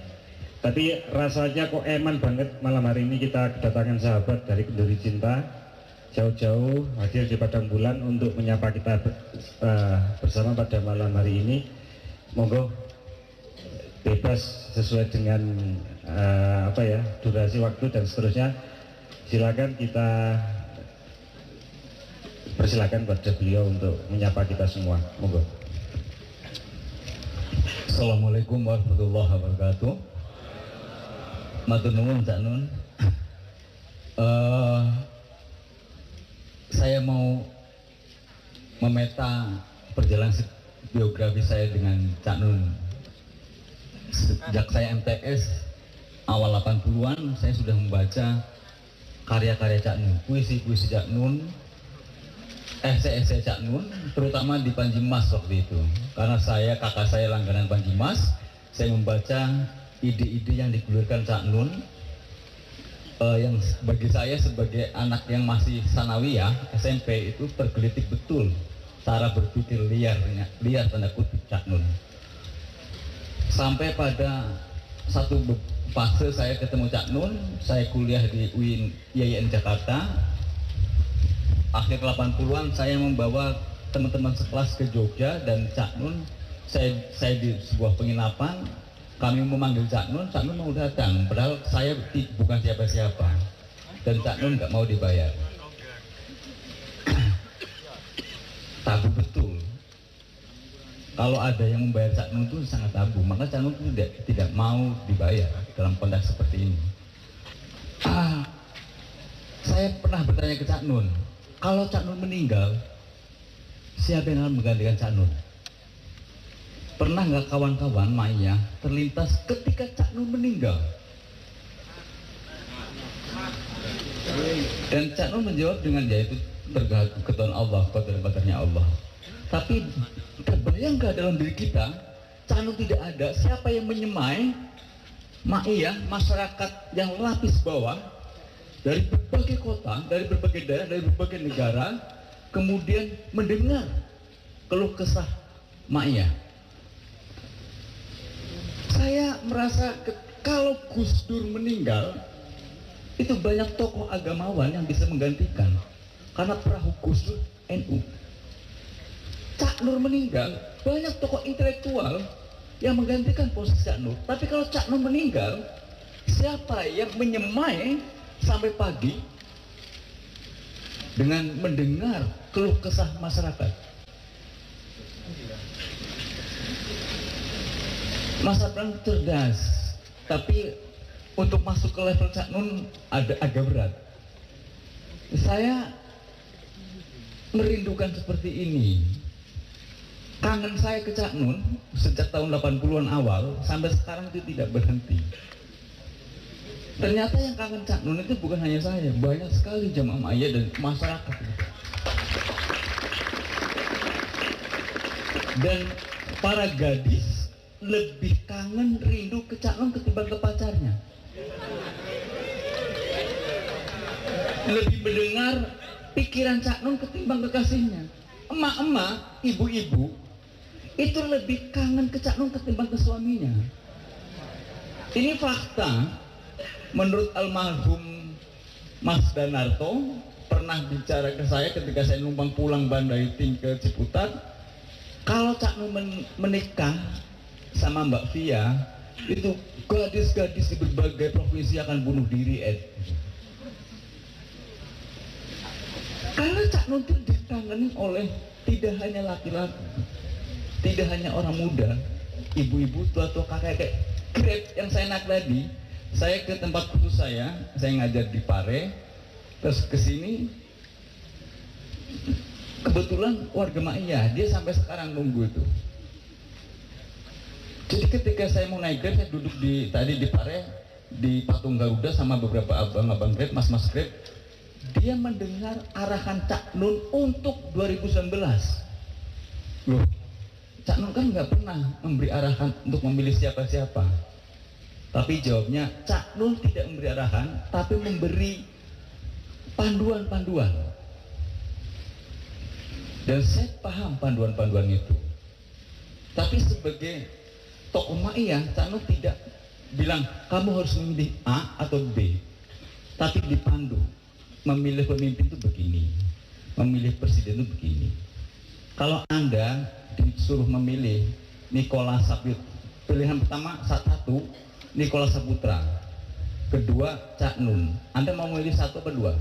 Tapi rasanya kok eman banget malam hari ini kita kedatangan sahabat dari Kenduri Cinta jauh-jauh hadir di Padang Bulan untuk menyapa kita bersama pada malam hari ini. Monggo bebas sesuai dengan durasi waktu dan seterusnya. Silakan kita persilakan pada beliau untuk menyapa kita semua. Monggo. Assalamualaikum warahmatullahi wabarakatuh. Matur nuwun Cak Nun. Saya mau memeta perjalanan biografi saya dengan Cak Nun. Sejak saya MTS awal 80-an saya sudah membaca karya-karya Cak Nun, puisi-puisi Cak Nun, esai-esai Cak Nun, terutama di Panji Mas waktu itu. Karena kakak saya langganan Panji Mas, saya membaca ide-ide yang digulirkan Cak Nun, yang bagi saya sebagai anak yang masih sanawiyah SMP itu tergelitik betul cara berpikir liar tanda kutip Cak Nun. Sampai pada satu fase saya ketemu Cak Nun, saya kuliah di IAIN Jakarta. Akhir 80-an saya membawa teman-teman sekelas ke Jogja, dan Cak Nun saya di sebuah penginapan. Kami memanggil Cak Nun mau datang, padahal saya bukan siapa-siapa, dan Cak Nun nggak mau dibayar. Tabu betul. Kalau ada yang membayar Cak Nun itu sangat tabu, maka Cak Nun itu tidak mau dibayar dalam konteks seperti ini. Saya pernah bertanya ke Cak Nun, kalau Cak Nun meninggal, siapa yang akan menggantikan Cak Nun? Pernah nggak kawan-kawan Maya terlintas ketika Cak Nun meninggal? Dan Cak Nun menjawab dengan yaitu tergantung Allah, qadar-qadarnya Allah. Tapi terbayang nggak dalam diri kita, Cak Nun tidak ada, siapa yang menyemai Maya, masyarakat yang lapis bawah dari berbagai kota, dari berbagai daerah, dari berbagai negara, kemudian mendengar keluh kesah Maya. Saya merasa kalau Gus Dur meninggal, itu banyak tokoh agamawan yang bisa menggantikan, karena perahu Gus Dur NU. Cak Nur meninggal, banyak tokoh intelektual yang menggantikan posisi Cak Nur. Tapi kalau Cak Nur meninggal, siapa yang menyemai sampai pagi dengan mendengar keluh kesah masyarakat? Masa Pram cerdas, tapi untuk masuk ke level Cak Nun agak berat. Saya merindukan seperti ini. Kangen saya ke Cak Nun sejak tahun 80-an awal sampai sekarang itu tidak berhenti. Ternyata yang kangen Cak Nun itu bukan hanya saya, banyak sekali jamaah Maya dan masyarakat. Dan para gadis lebih kangen rindu ke Cak Nun ketimbang ke pacarnya. Lebih mendengar pikiran Cak Nun ketimbang kekasihnya. Emak-emak, ibu-ibu itu lebih kangen ke Cak Nun ketimbang ke suaminya. Ini fakta. menurut almarhum Mas Danarto pernah bicara ke saya ketika saya numpang pulang Bandai Ting ke Ciputat, kalau Cak Nun menikah sama Mbak Via, itu gadis-gadis di berbagai provinsi akan bunuh diri, Karena Cak Nun itu ditangani oleh tidak hanya laki-laki, tidak hanya orang muda, ibu-ibu, tua-tua, kakek-kakek. Grab yang saya naik tadi, saya ke tempat khusus saya ngajar di Pare, terus ke sini, kebetulan warga Maia, dia sampai sekarang nunggu itu. Jadi ketika saya mau naik Grab, saya duduk tadi di Pare, di patung Garuda sama beberapa abang-abang Grab, mas-mas Grab. Dia mendengar arahan Cak Nun untuk 2019. Loh, Cak Nun kan nggak pernah memberi arahan untuk memilih siapa-siapa. Tapi jawabnya, Cak Nun tidak memberi arahan, tapi memberi panduan-panduan. Dan saya paham panduan-panduan itu. Tapi sebagai tokoh Maia, Cak Nun tidak bilang, kamu harus memilih A atau B. Tapi dipandu. Memilih pemimpin itu begini, memilih presiden itu begini. Kalau Anda disuruh memilih Nicholas Saputra, pilihan pertama satu Nicholas Saputra, kedua Cak Nun. Anda mau memilih satu apa dua?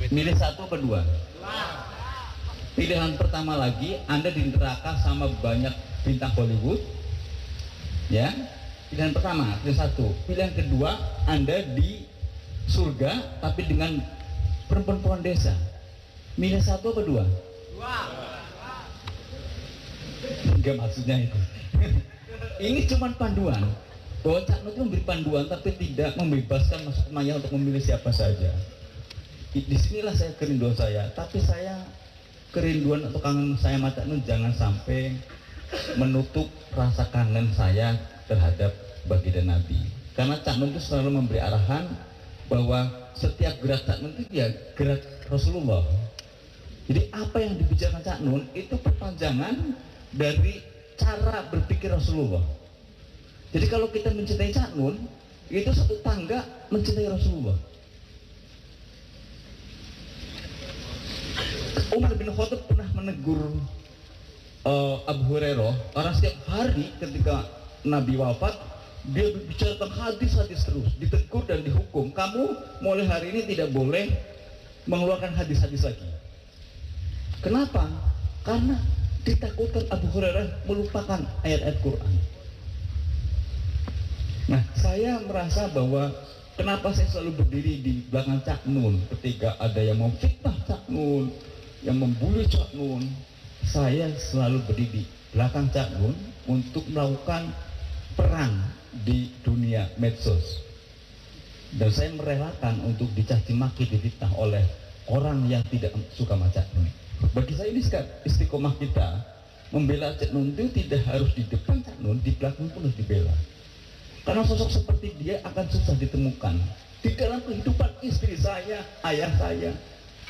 Milih satu apa dua? Pilihan pertama lagi, Anda di neraka sama banyak bintang Hollywood, ya. Pilihan pertama, pilihan satu. Pilihan kedua, Anda di surga tapi dengan perempuan desa. Milih satu apa dua? Enggak, maksudnya itu. Ini cuma panduan. Bahwa Cak Nun itu memberi panduan tapi tidak membebaskan masuk Maia untuk memilih siapa saja. Disinilah saya kerinduan saya. Tapi saya kerinduan atau kangen saya sama Cak Nun jangan sampai menutup rasa kangen saya terhadap baginda Nabi. Karena Cak Nun itu selalu memberi arahan bahwa setiap gerak Cak Nun itu ya gerak Rasulullah. Jadi apa yang dibicarakan Cak Nun itu perpanjangan dari cara berpikir Rasulullah. Jadi kalau kita mencintai Cak Nun, itu satu tangga mencintai Rasulullah. Umar bin Khattab pernah menegur Abu Hurairah, karena setiap hari ketika Nabi wafat, dia bicara tentang hadis-hadis terus, ditegur dan dihukum. Kamu mulai hari ini tidak boleh mengeluarkan hadis-hadis lagi. Kenapa? Karena ditakutkan Abu Hurairah melupakan ayat-ayat Quran. Nah, saya merasa bahwa kenapa saya selalu berdiri di belakang Cak Nun ketika ada yang memfitnah Cak Nun, yang membuli Cak Nun. Saya selalu berdiri di belakang Cak Nun untuk melakukan perang di dunia medsos, dan saya merelakan untuk dicaci maki, difitnah oleh orang yang tidak suka sama Cak Nun. Bagi saya ini istiqomah kita membela Cak Nun itu tidak harus di depan Cak Nun, di belakang pun harus dibela. Karena sosok seperti dia akan susah ditemukan di dalam kehidupan istri saya, ayah saya.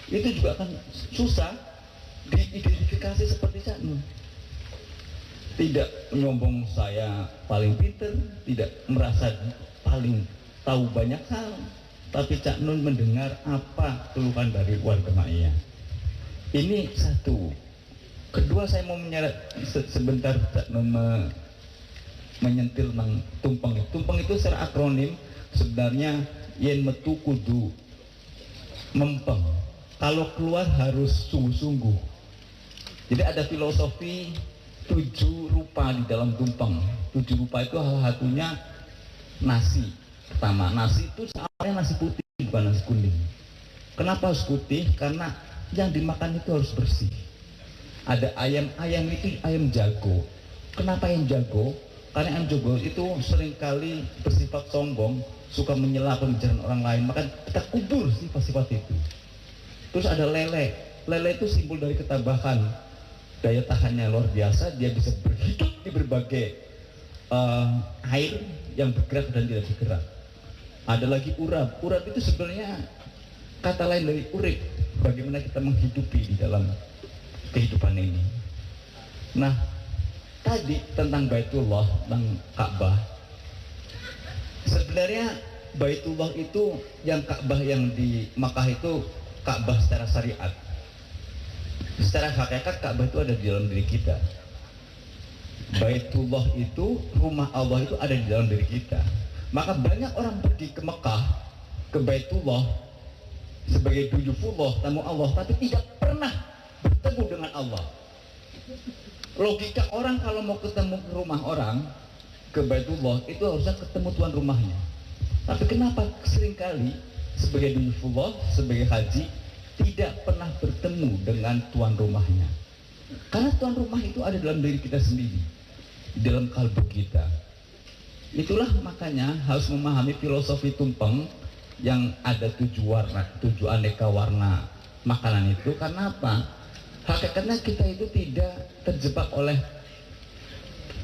Itu juga akan susah diidentifikasi seperti Cak Nun. Tidak menyombong saya paling pinter, tidak merasa paling tahu banyak hal, tapi Cak Nun mendengar apa keluhan dari warga Maia. Ini satu. Kedua, saya mau sebentar Cak Nun menyentil tentang tumpeng. Tumpeng itu secara akronim sebenarnya yen metu kudu mempeng. Kalau keluar harus sungguh-sungguh. Jadi ada filosofi 7 rupa di dalam tumpeng. 7 rupa itu salah satunya nasi. Pertama, nasi itu awalnya nasi putih, bukan nasi kuning. Kenapa harus putih? Karena yang dimakan itu harus bersih. Ada ayam itu ayam jago. Kenapa ayam jago? Karena ayam jago itu seringkali bersifat sombong, suka menyela pembicaraan orang lain. Maka kita kubur sifat-sifat itu. Terus ada lele. Lele itu simbol dari ketabahan. Daya tahannya luar biasa, dia bisa berhidup di berbagai air yang bergerak dan tidak bergerak. Ada lagi urap. Urap itu sebenarnya kata lain dari urip, bagaimana kita menghidupi di dalam kehidupan ini. Nah, tadi tentang Baitullah, tentang Ka'bah, Sebenarnya Baitullah itu yang Ka'bah yang di Makkah itu Ka'bah secara syariat. Secara hakikat Ka'bah itu ada di dalam diri kita. Baitullah itu, rumah Allah itu ada di dalam diri kita. Maka banyak orang pergi ke Mekah, ke Baitullah sebagai duyufullah, tamu Allah, tapi tidak pernah bertemu dengan Allah. Logika orang kalau mau ketemu ke rumah orang, ke Baitullah, itu harusnya ketemu tuan rumahnya. Tapi kenapa seringkali sebagai duyufullah, sebagai haji, tidak pernah bertemu dengan tuan rumahnya? Karena tuan rumah itu ada dalam diri kita sendiri, dalam kalbu kita. Itulah makanya harus memahami filosofi tumpeng yang ada 7 warna, 7 aneka warna makanan itu. Karena apa? Hakikatnya kita itu tidak terjebak oleh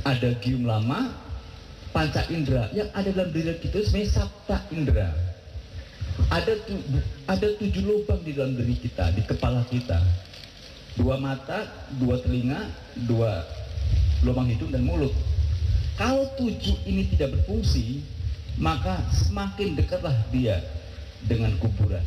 ada gium lama, panca indera. Yang ada dalam diri kita sebenarnya sabta indera. Ada 7 lubang di dalam diri kita, di kepala kita. 2 mata, 2 telinga, 2 lubang hidung dan mulut. Kalau 7 ini tidak berfungsi, maka semakin dekatlah dia dengan kuburan.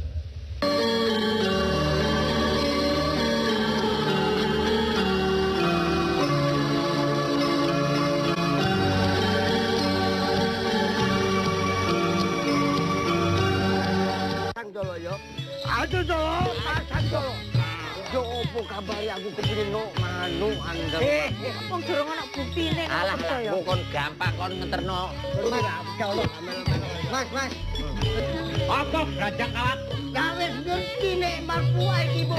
Jolo yo, aduh jolo, pasang jolo. Yo opo kabari aku kepingin no manu anda. Wong durung ana buktine. Alah, kon gampang kon ngeterno. Mas, mas. Apa rajak kawat? Gawe ngerti nek marpu iki, Bu.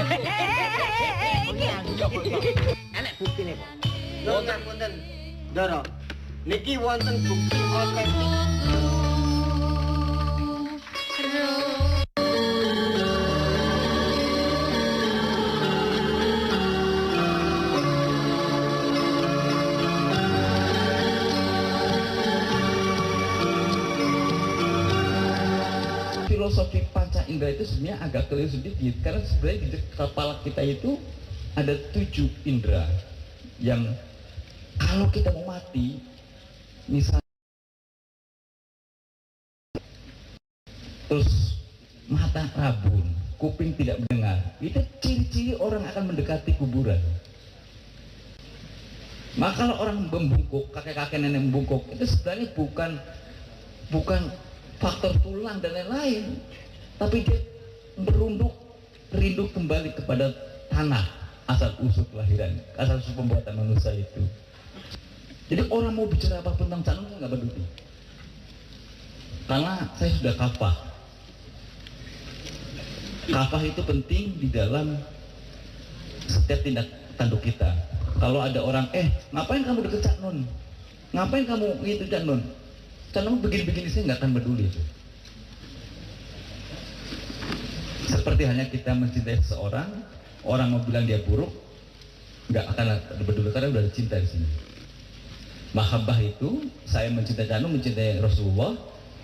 Enek buktine, Pak. Wonten. Ndara. Niki wonten bukti otentik. Filosofi panca indera itu sebenarnya agak keliru sedikit, karena sebenarnya di kepala kita itu ada 7 indera yang kalau kita mau mati, misalnya terus mata rabun, kuping tidak mendengar, itu ciri-ciri orang akan mendekati kuburan. Maka kalau orang membungkuk, kakek-kakek nenek membungkuk, itu sebenarnya bukan faktor tulang dan lain-lain, tapi dia rindu kembali kepada tanah asal usul kelahiran, asal usul pembuatan manusia itu. Jadi orang mau bicara apapun tentang Cak Nun saya nggak peduli, karena saya sudah kafah. Kafah itu penting di dalam setiap tindak tanduk kita. Kalau ada orang, ngapain kamu deket Cak Nun? Ngapain kamu itu Cak Nun? Cak Nun begini-begini, saya nggak akan peduli itu. Seperti hanya kita mencintai seseorang, orang mau bilang dia buruk, nggak akan peduli karena udah ada cinta di sini. Mahabbah itu, saya mencintai Cak Nun, mencintai Rasulullah,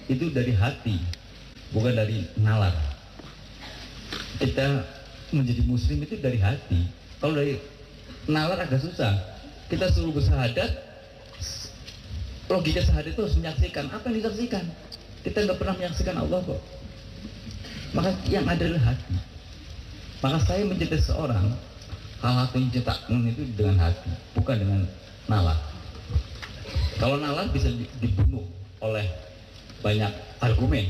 itu dari hati, bukan dari nalar. Kita menjadi muslim itu dari hati. Kalau dari nalar agak susah. Kita suruh bersahadat, logika syahadat itu harus menyaksikan. Apa yang disaksikan? Kita nggak pernah menyaksikan Allah kok. Maka yang ada adalah hati. Maka saya mencintai seorang, hal yang ciptaan itu dengan hati, bukan dengan nalar. Kalau nalar bisa dibunuh oleh banyak argumen,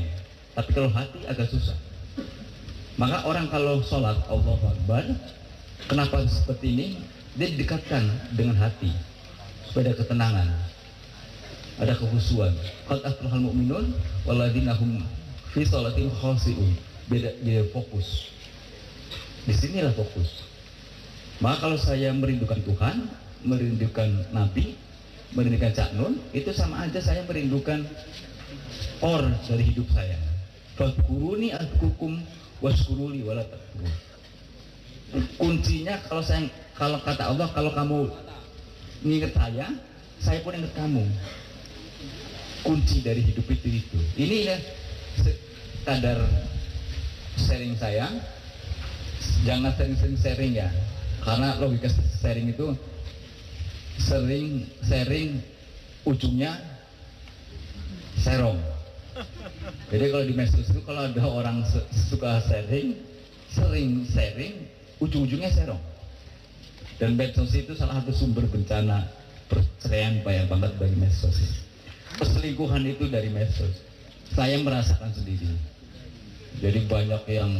tapi kalau hati agak susah. Maka orang kalau sholat Allahu Akbar, kenapa seperti ini? Dia didekatkan dengan hati supaya ada ketenangan, ada kekhusyuan. Qad aflahal mu'minun walladzina hum fi sholatin khashi'un. Beda fokus. Di sinilah fokus. Maka kalau saya merindukan Tuhan, merindukan Nabi, merindukan Cak Nun, itu sama aja saya merindukan dari hidup saya. Fadkuruni azkurkum waskuruli wala takfurun. Kuncinya kalau kata Allah, kalau kamu ingat saya pun ingat kamu. Kunci dari hidup itu. Ini ya kadar sharing saya. Jangan sering-sering sharing ya, karena logika sharing itu sering sharing ujungnya serong. Jadi kalau di medsos itu kalau ada orang suka sharing, sering sharing, ujung-ujungnya serong. Dan medsos itu salah satu sumber bencana perceraian banyak banget bagi medsos. Perselingkuhan itu dari medsos. Saya merasakan sendiri. Jadi banyak yang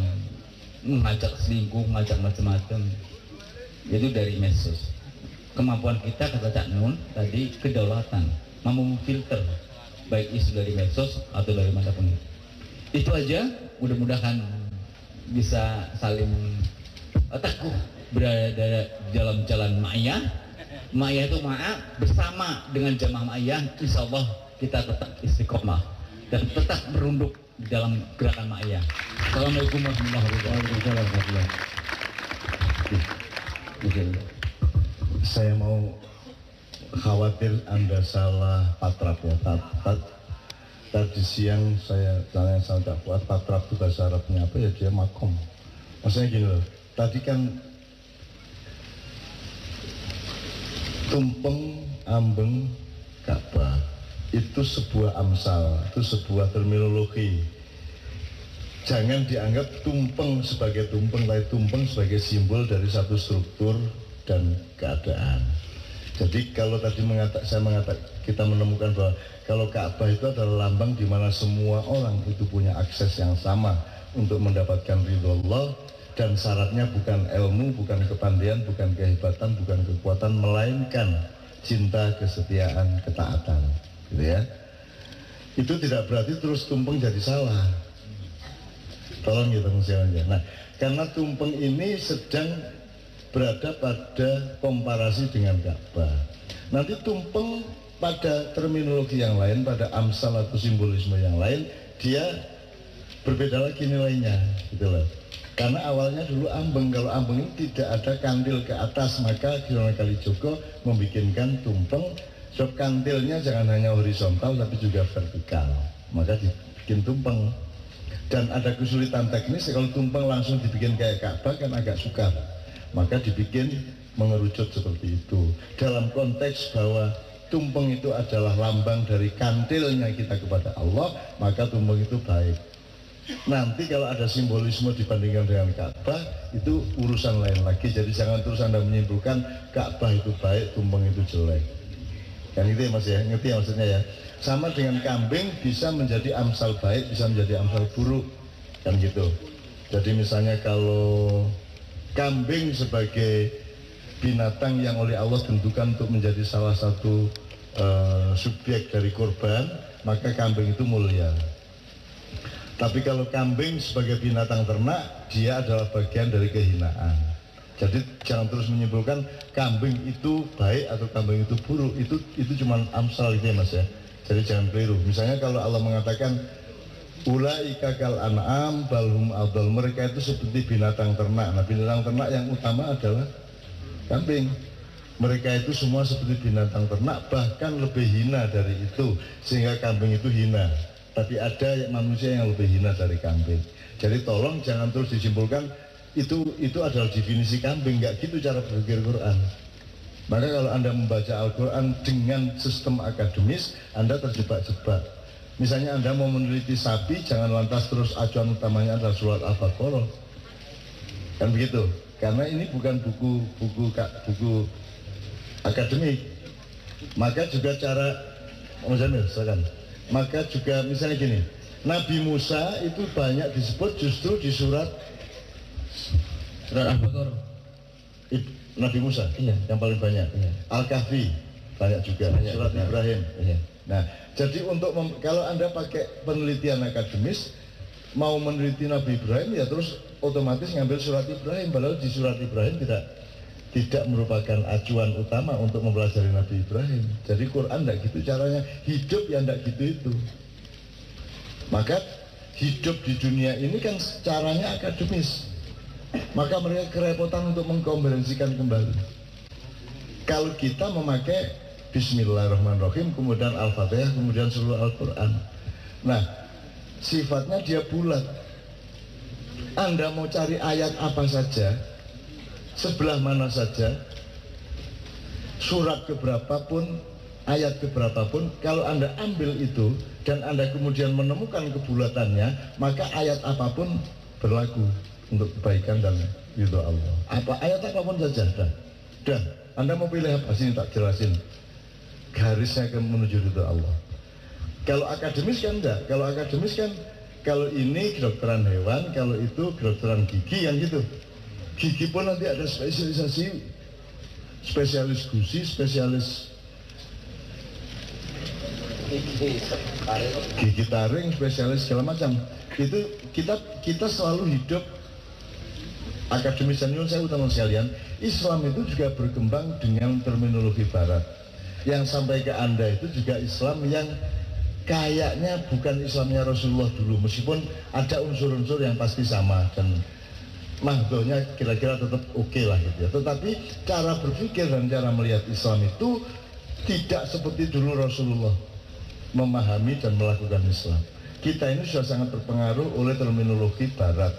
ngajak selingkuh, ngajak macam-macam. Itu dari medsos. Kemampuan kita, kata Cak Nun tadi, kedaulatan, mampu memfilter baik isu dari medsos atau dari manapun. Itu aja, mudah-mudahan bisa saling teguh berada dalam jalan ma'iyah. Ma'iyah itu bersama dengan jamaah ma'iyah, insya Allah kita tetap istiqomah dan tetap merunduk di dalam gerakan ma'iyah. Assalamualaikum warahmatullahi wabarakatuh. Saya mau khawatir Anda salah patrap ya. Tadi siang saya tidak kuat, patrap itu bahasa Arabnya apa ya, dia makom. Maksudnya gini loh, tadi kan tumpeng, ambeng, Ka'bah itu sebuah amsal, itu sebuah terminologi. Jangan dianggap tumpeng sebagai tumpeng, tapi tumpeng sebagai simbol dari satu struktur dan keadaan. Jadi kalau tadi kita menemukan bahwa kalau Ka'bah itu adalah lambang di mana semua orang itu punya akses yang sama untuk mendapatkan ridho Allah, dan syaratnya bukan ilmu, bukan kepandaian, bukan kehebatan, bukan kekuatan, melainkan cinta, kesetiaan, ketaatan, gitu ya. Itu tidak berarti terus tumpeng jadi salah. Tolong ya teman-teman. Nah, karena tumpeng ini sedang berada pada komparasi dengan Ka'bah. Nanti tumpeng pada terminologi yang lain, pada amsal atau simbolisme yang lain, dia berbeda lagi nilainya, gitu loh. Karena awalnya dulu ambeng, kalau ambeng ini tidak ada kandil ke atas, maka Kirono Kalijogo membikinkan tumpeng, sebab kantilnya jangan hanya horizontal tapi juga vertikal, maka dibikin tumpeng. Dan ada kesulitan teknis, kalau tumpeng langsung dibikin kayak Ka'bah kan agak sukar, maka dibikin mengerucut seperti itu. Dalam konteks bahwa tumpeng itu adalah lambang dari kantilnya kita kepada Allah, maka tumpeng itu baik. Nanti kalau ada simbolisme dibandingkan dengan Ka'bah, itu urusan lain lagi. Jadi jangan terus Anda menyimpulkan Ka'bah itu baik, tumpeng itu jelek. Kan itu ya Mas ya, ngerti ya maksudnya ya. Sama dengan kambing bisa menjadi amsal baik, bisa menjadi amsal buruk, kan gitu. Jadi misalnya kalau kambing sebagai binatang yang oleh Allah tentukan untuk menjadi salah satu subjek dari korban, maka kambing itu mulia. Tapi kalau kambing sebagai binatang ternak, dia adalah bagian dari kehinaan. Jadi jangan terus menyimpulkan kambing itu baik atau kambing itu buruk. Itu cuma amsal gitu ya Mas ya. Jadi jangan keliru. Misalnya kalau Allah mengatakan ulaika kal an'am balhum adall, mereka itu seperti binatang ternak. Nah, binatang ternak yang utama adalah kambing. Mereka itu semua seperti binatang ternak, bahkan lebih hina dari itu, sehingga kambing itu hina. Tapi ada manusia yang lebih hina dari kambing. Jadi tolong jangan terus disimpulkan itu adalah definisi kambing. Nggak gitu cara berpikir Quran. Maka kalau Anda membaca Al-Quran dengan sistem akademis, Anda terjebak-jebak. Misalnya Anda mau meneliti sapi, jangan lantas terus acuan utamanya adalah surat Al-Baqarah. Kan begitu? Karena ini bukan buku akademik. Maka juga cara maka juga misalnya gini, Nabi Musa itu banyak disebut justru di surat Al-Baqarah. Nabi Musa, iya, yang paling banyak. Iya. Al-Kahfi banyak juga, banyak, surat benar. Ibrahim. Iya. Nah, jadi kalau Anda pakai penelitian akademis, mau meneliti Nabi Ibrahim ya terus otomatis ngambil surat Ibrahim, padahal di surat Ibrahim tidak merupakan acuan utama untuk mempelajari Nabi Ibrahim. Jadi Quran tidak gitu caranya, hidup ya tidak gitu itu. Maka hidup di dunia ini kan caranya akademis. Maka mereka kerepotan untuk mengkomprehensikan kembali. Kalau kita memakai Bismillahirrahmanirrahim, kemudian Al-Fatihah, kemudian seluruh Al-Quran. Nah, sifatnya dia bulat. Anda mau cari ayat apa saja, sebelah mana saja, surat keberapa pun ayat keberapapun, kalau Anda ambil itu dan Anda kemudian menemukan kebulatannya, maka ayat apapun berlaku untuk kebaikan dan ridho Allah. Ayat apapun saja. Dan Anda mau pilih apa? Sini tak jelasin garisnya menuju ridho Allah. Kalau akademis kan enggak. Kalau akademis kan, kalau ini kedokteran hewan, kalau itu kedokteran gigi, yang gitu. Gigi pun nanti ada spesialisasi, spesialis gusi, spesialis gigi taring, spesialis segala macam. Itu kita selalu hidup akademis. Dan saya utama sekalian, Islam itu juga berkembang dengan terminologi Barat. Yang sampai ke Anda itu juga Islam yang kayaknya bukan Islamnya Rasulullah dulu, meskipun ada unsur-unsur yang pasti sama dan mahdohnya kira-kira tetap oke lah gitu ya. Tetapi cara berpikir dan cara melihat Islam itu tidak seperti dulu Rasulullah memahami dan melakukan Islam. Kita ini sudah sangat terpengaruh oleh terminologi Barat.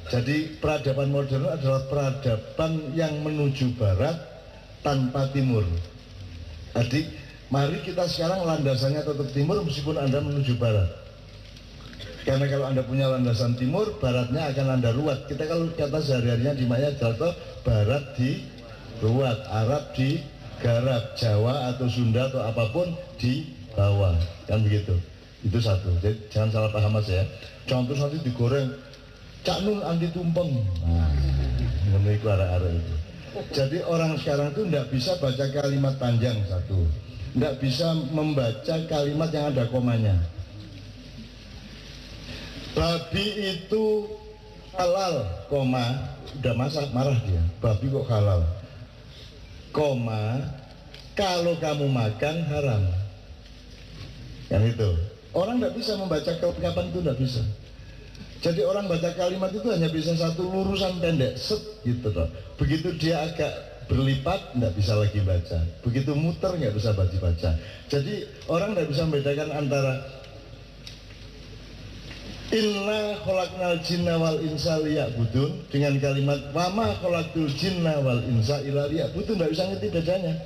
Jadi peradaban modern adalah peradaban yang menuju Barat tanpa Timur. Jadi mari kita sekarang landasannya tetap Timur meskipun Anda menuju Barat. Karena kalau Anda punya landasan Timur, Baratnya akan Anda ruat. Kita kalau kata sehari-harinya di Maya Jalto, Barat di ruat, Arab di garap, Jawa atau Sunda atau apapun di bawah. Kan begitu. Itu satu. Jadi jangan salah paham Mas ya. Contoh nanti digoreng, Cak Nun anti tumpeng. Nah, menurut arah-arah itu. Jadi orang sekarang itu tidak bisa baca kalimat panjang satu. Tidak bisa membaca kalimat yang ada komanya. Babi itu halal, koma, udah marah dia. Babi kok halal, koma, kalau kamu makan haram. Yang itu. Orang tidak bisa membaca ungkapan itu, tidak bisa. Jadi orang baca kalimat itu hanya bisa satu lurusan pendek, set gitu toh. Begitu dia agak berlipat, nggak bisa lagi baca. Begitu muter, nggak bisa baca. Jadi orang nggak bisa membedakan antara Inna khalaqnal jinna wal insa liya'budun dengan kalimat wama khalaqtul jinna wal insa illa liya'budun. Nggak bisa ngerti bedanya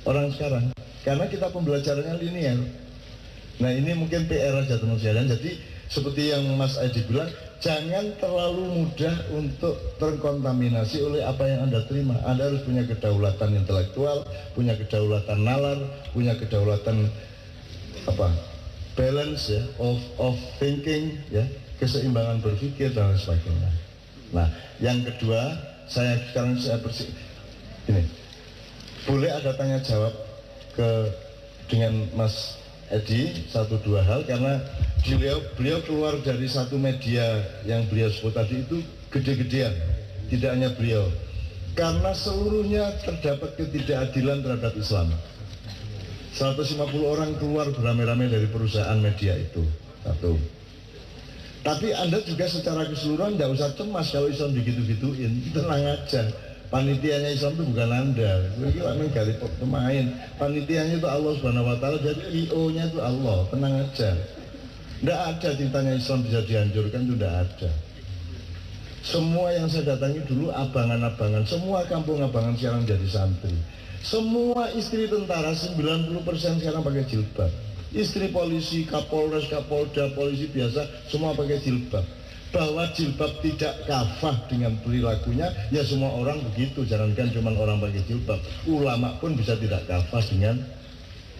orang sekarang, karena kita pembelajarannya linear. Nah ini mungkin PR aja teman sekalian. Jadi seperti yang Mas Adi bilang, jangan terlalu mudah untuk terkontaminasi oleh apa yang Anda terima. Anda harus punya kedaulatan intelektual, punya kedaulatan nalar, punya kedaulatan balance ya, of thinking ya, keseimbangan berpikir dan lain sebagainya. Nah, yang kedua, saya ini boleh ada tanya jawab dengan Mas Edi 1-2 hal, karena beliau keluar dari satu media yang beliau sebut tadi itu gede-gedean. Tidak hanya beliau, karena seluruhnya terdapat ketidakadilan terhadap Islam. 150 orang keluar beramai-ramai dari perusahaan media itu. Satu. Tapi Anda juga secara keseluruhan tidak usah cemas kalau Islam begitu-gituin. Tenang aja. Panitianya Islam itu bukan Anda. Ini memang dari pemain. Panitianya itu Allah Subhanahu Wa Taala. Jadi IO-nya itu Allah. Tenang aja. Tidak ada ceritanya Islam bisa dihancurkan, itu tidak ada. Semua yang saya datangi dulu abangan-abangan. Semua kampung abangan sekarang jadi santri. Semua istri tentara 90% sekarang pakai jilbab. Istri polisi, kapolres, kapolda, polisi biasa semua pakai jilbab. Bahwa jilbab tidak kafah dengan perilakunya, ya semua orang begitu. Jangankan cuma orang pakai jilbab, ulama pun bisa tidak kafah dengan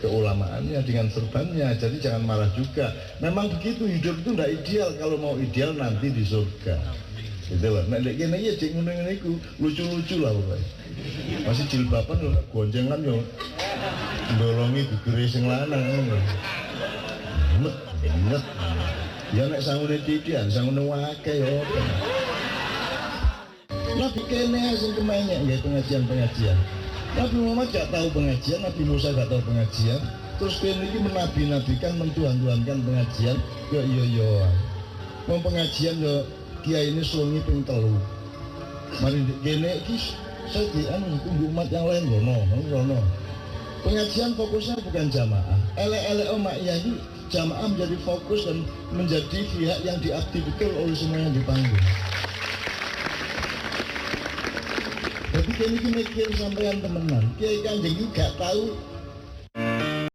keulamaannya, dengan serbannya. Jadi jangan marah juga. Memang begitu, hidup itu tidak ideal. Kalau mau ideal nanti di surga. Gitu loh. Nek kene ya cek ngene iku lucu-lucu lah pokoknya. Masih jilbaban lho, goncengan yo ndolongi gegere sing lanang ngono. Net. Ya nek sangune titian, sangune akeh yo. Nabi kene sing kemenyek nggih pengajian-pengajian. Nabi Muhammad gak tahu pengajian, Nabi Musa gak tahu pengajian. Terus kene iki menabi-nabikan, mentuhan-tuhankan pengajian. Yo iya. Wong pengajian yo Kiai ini suami ping telu. Mari kene iki saya tunggu umat yang lain loh. Pengajian fokusnya bukan jamaah. Elek-elek omaknya ini jamaah menjadi fokus dan menjadi pihak yang diabdi betul oleh semua yang dipanggil. Jadi kini mikir sampean temenan. Kiai Kanjeng gak tahu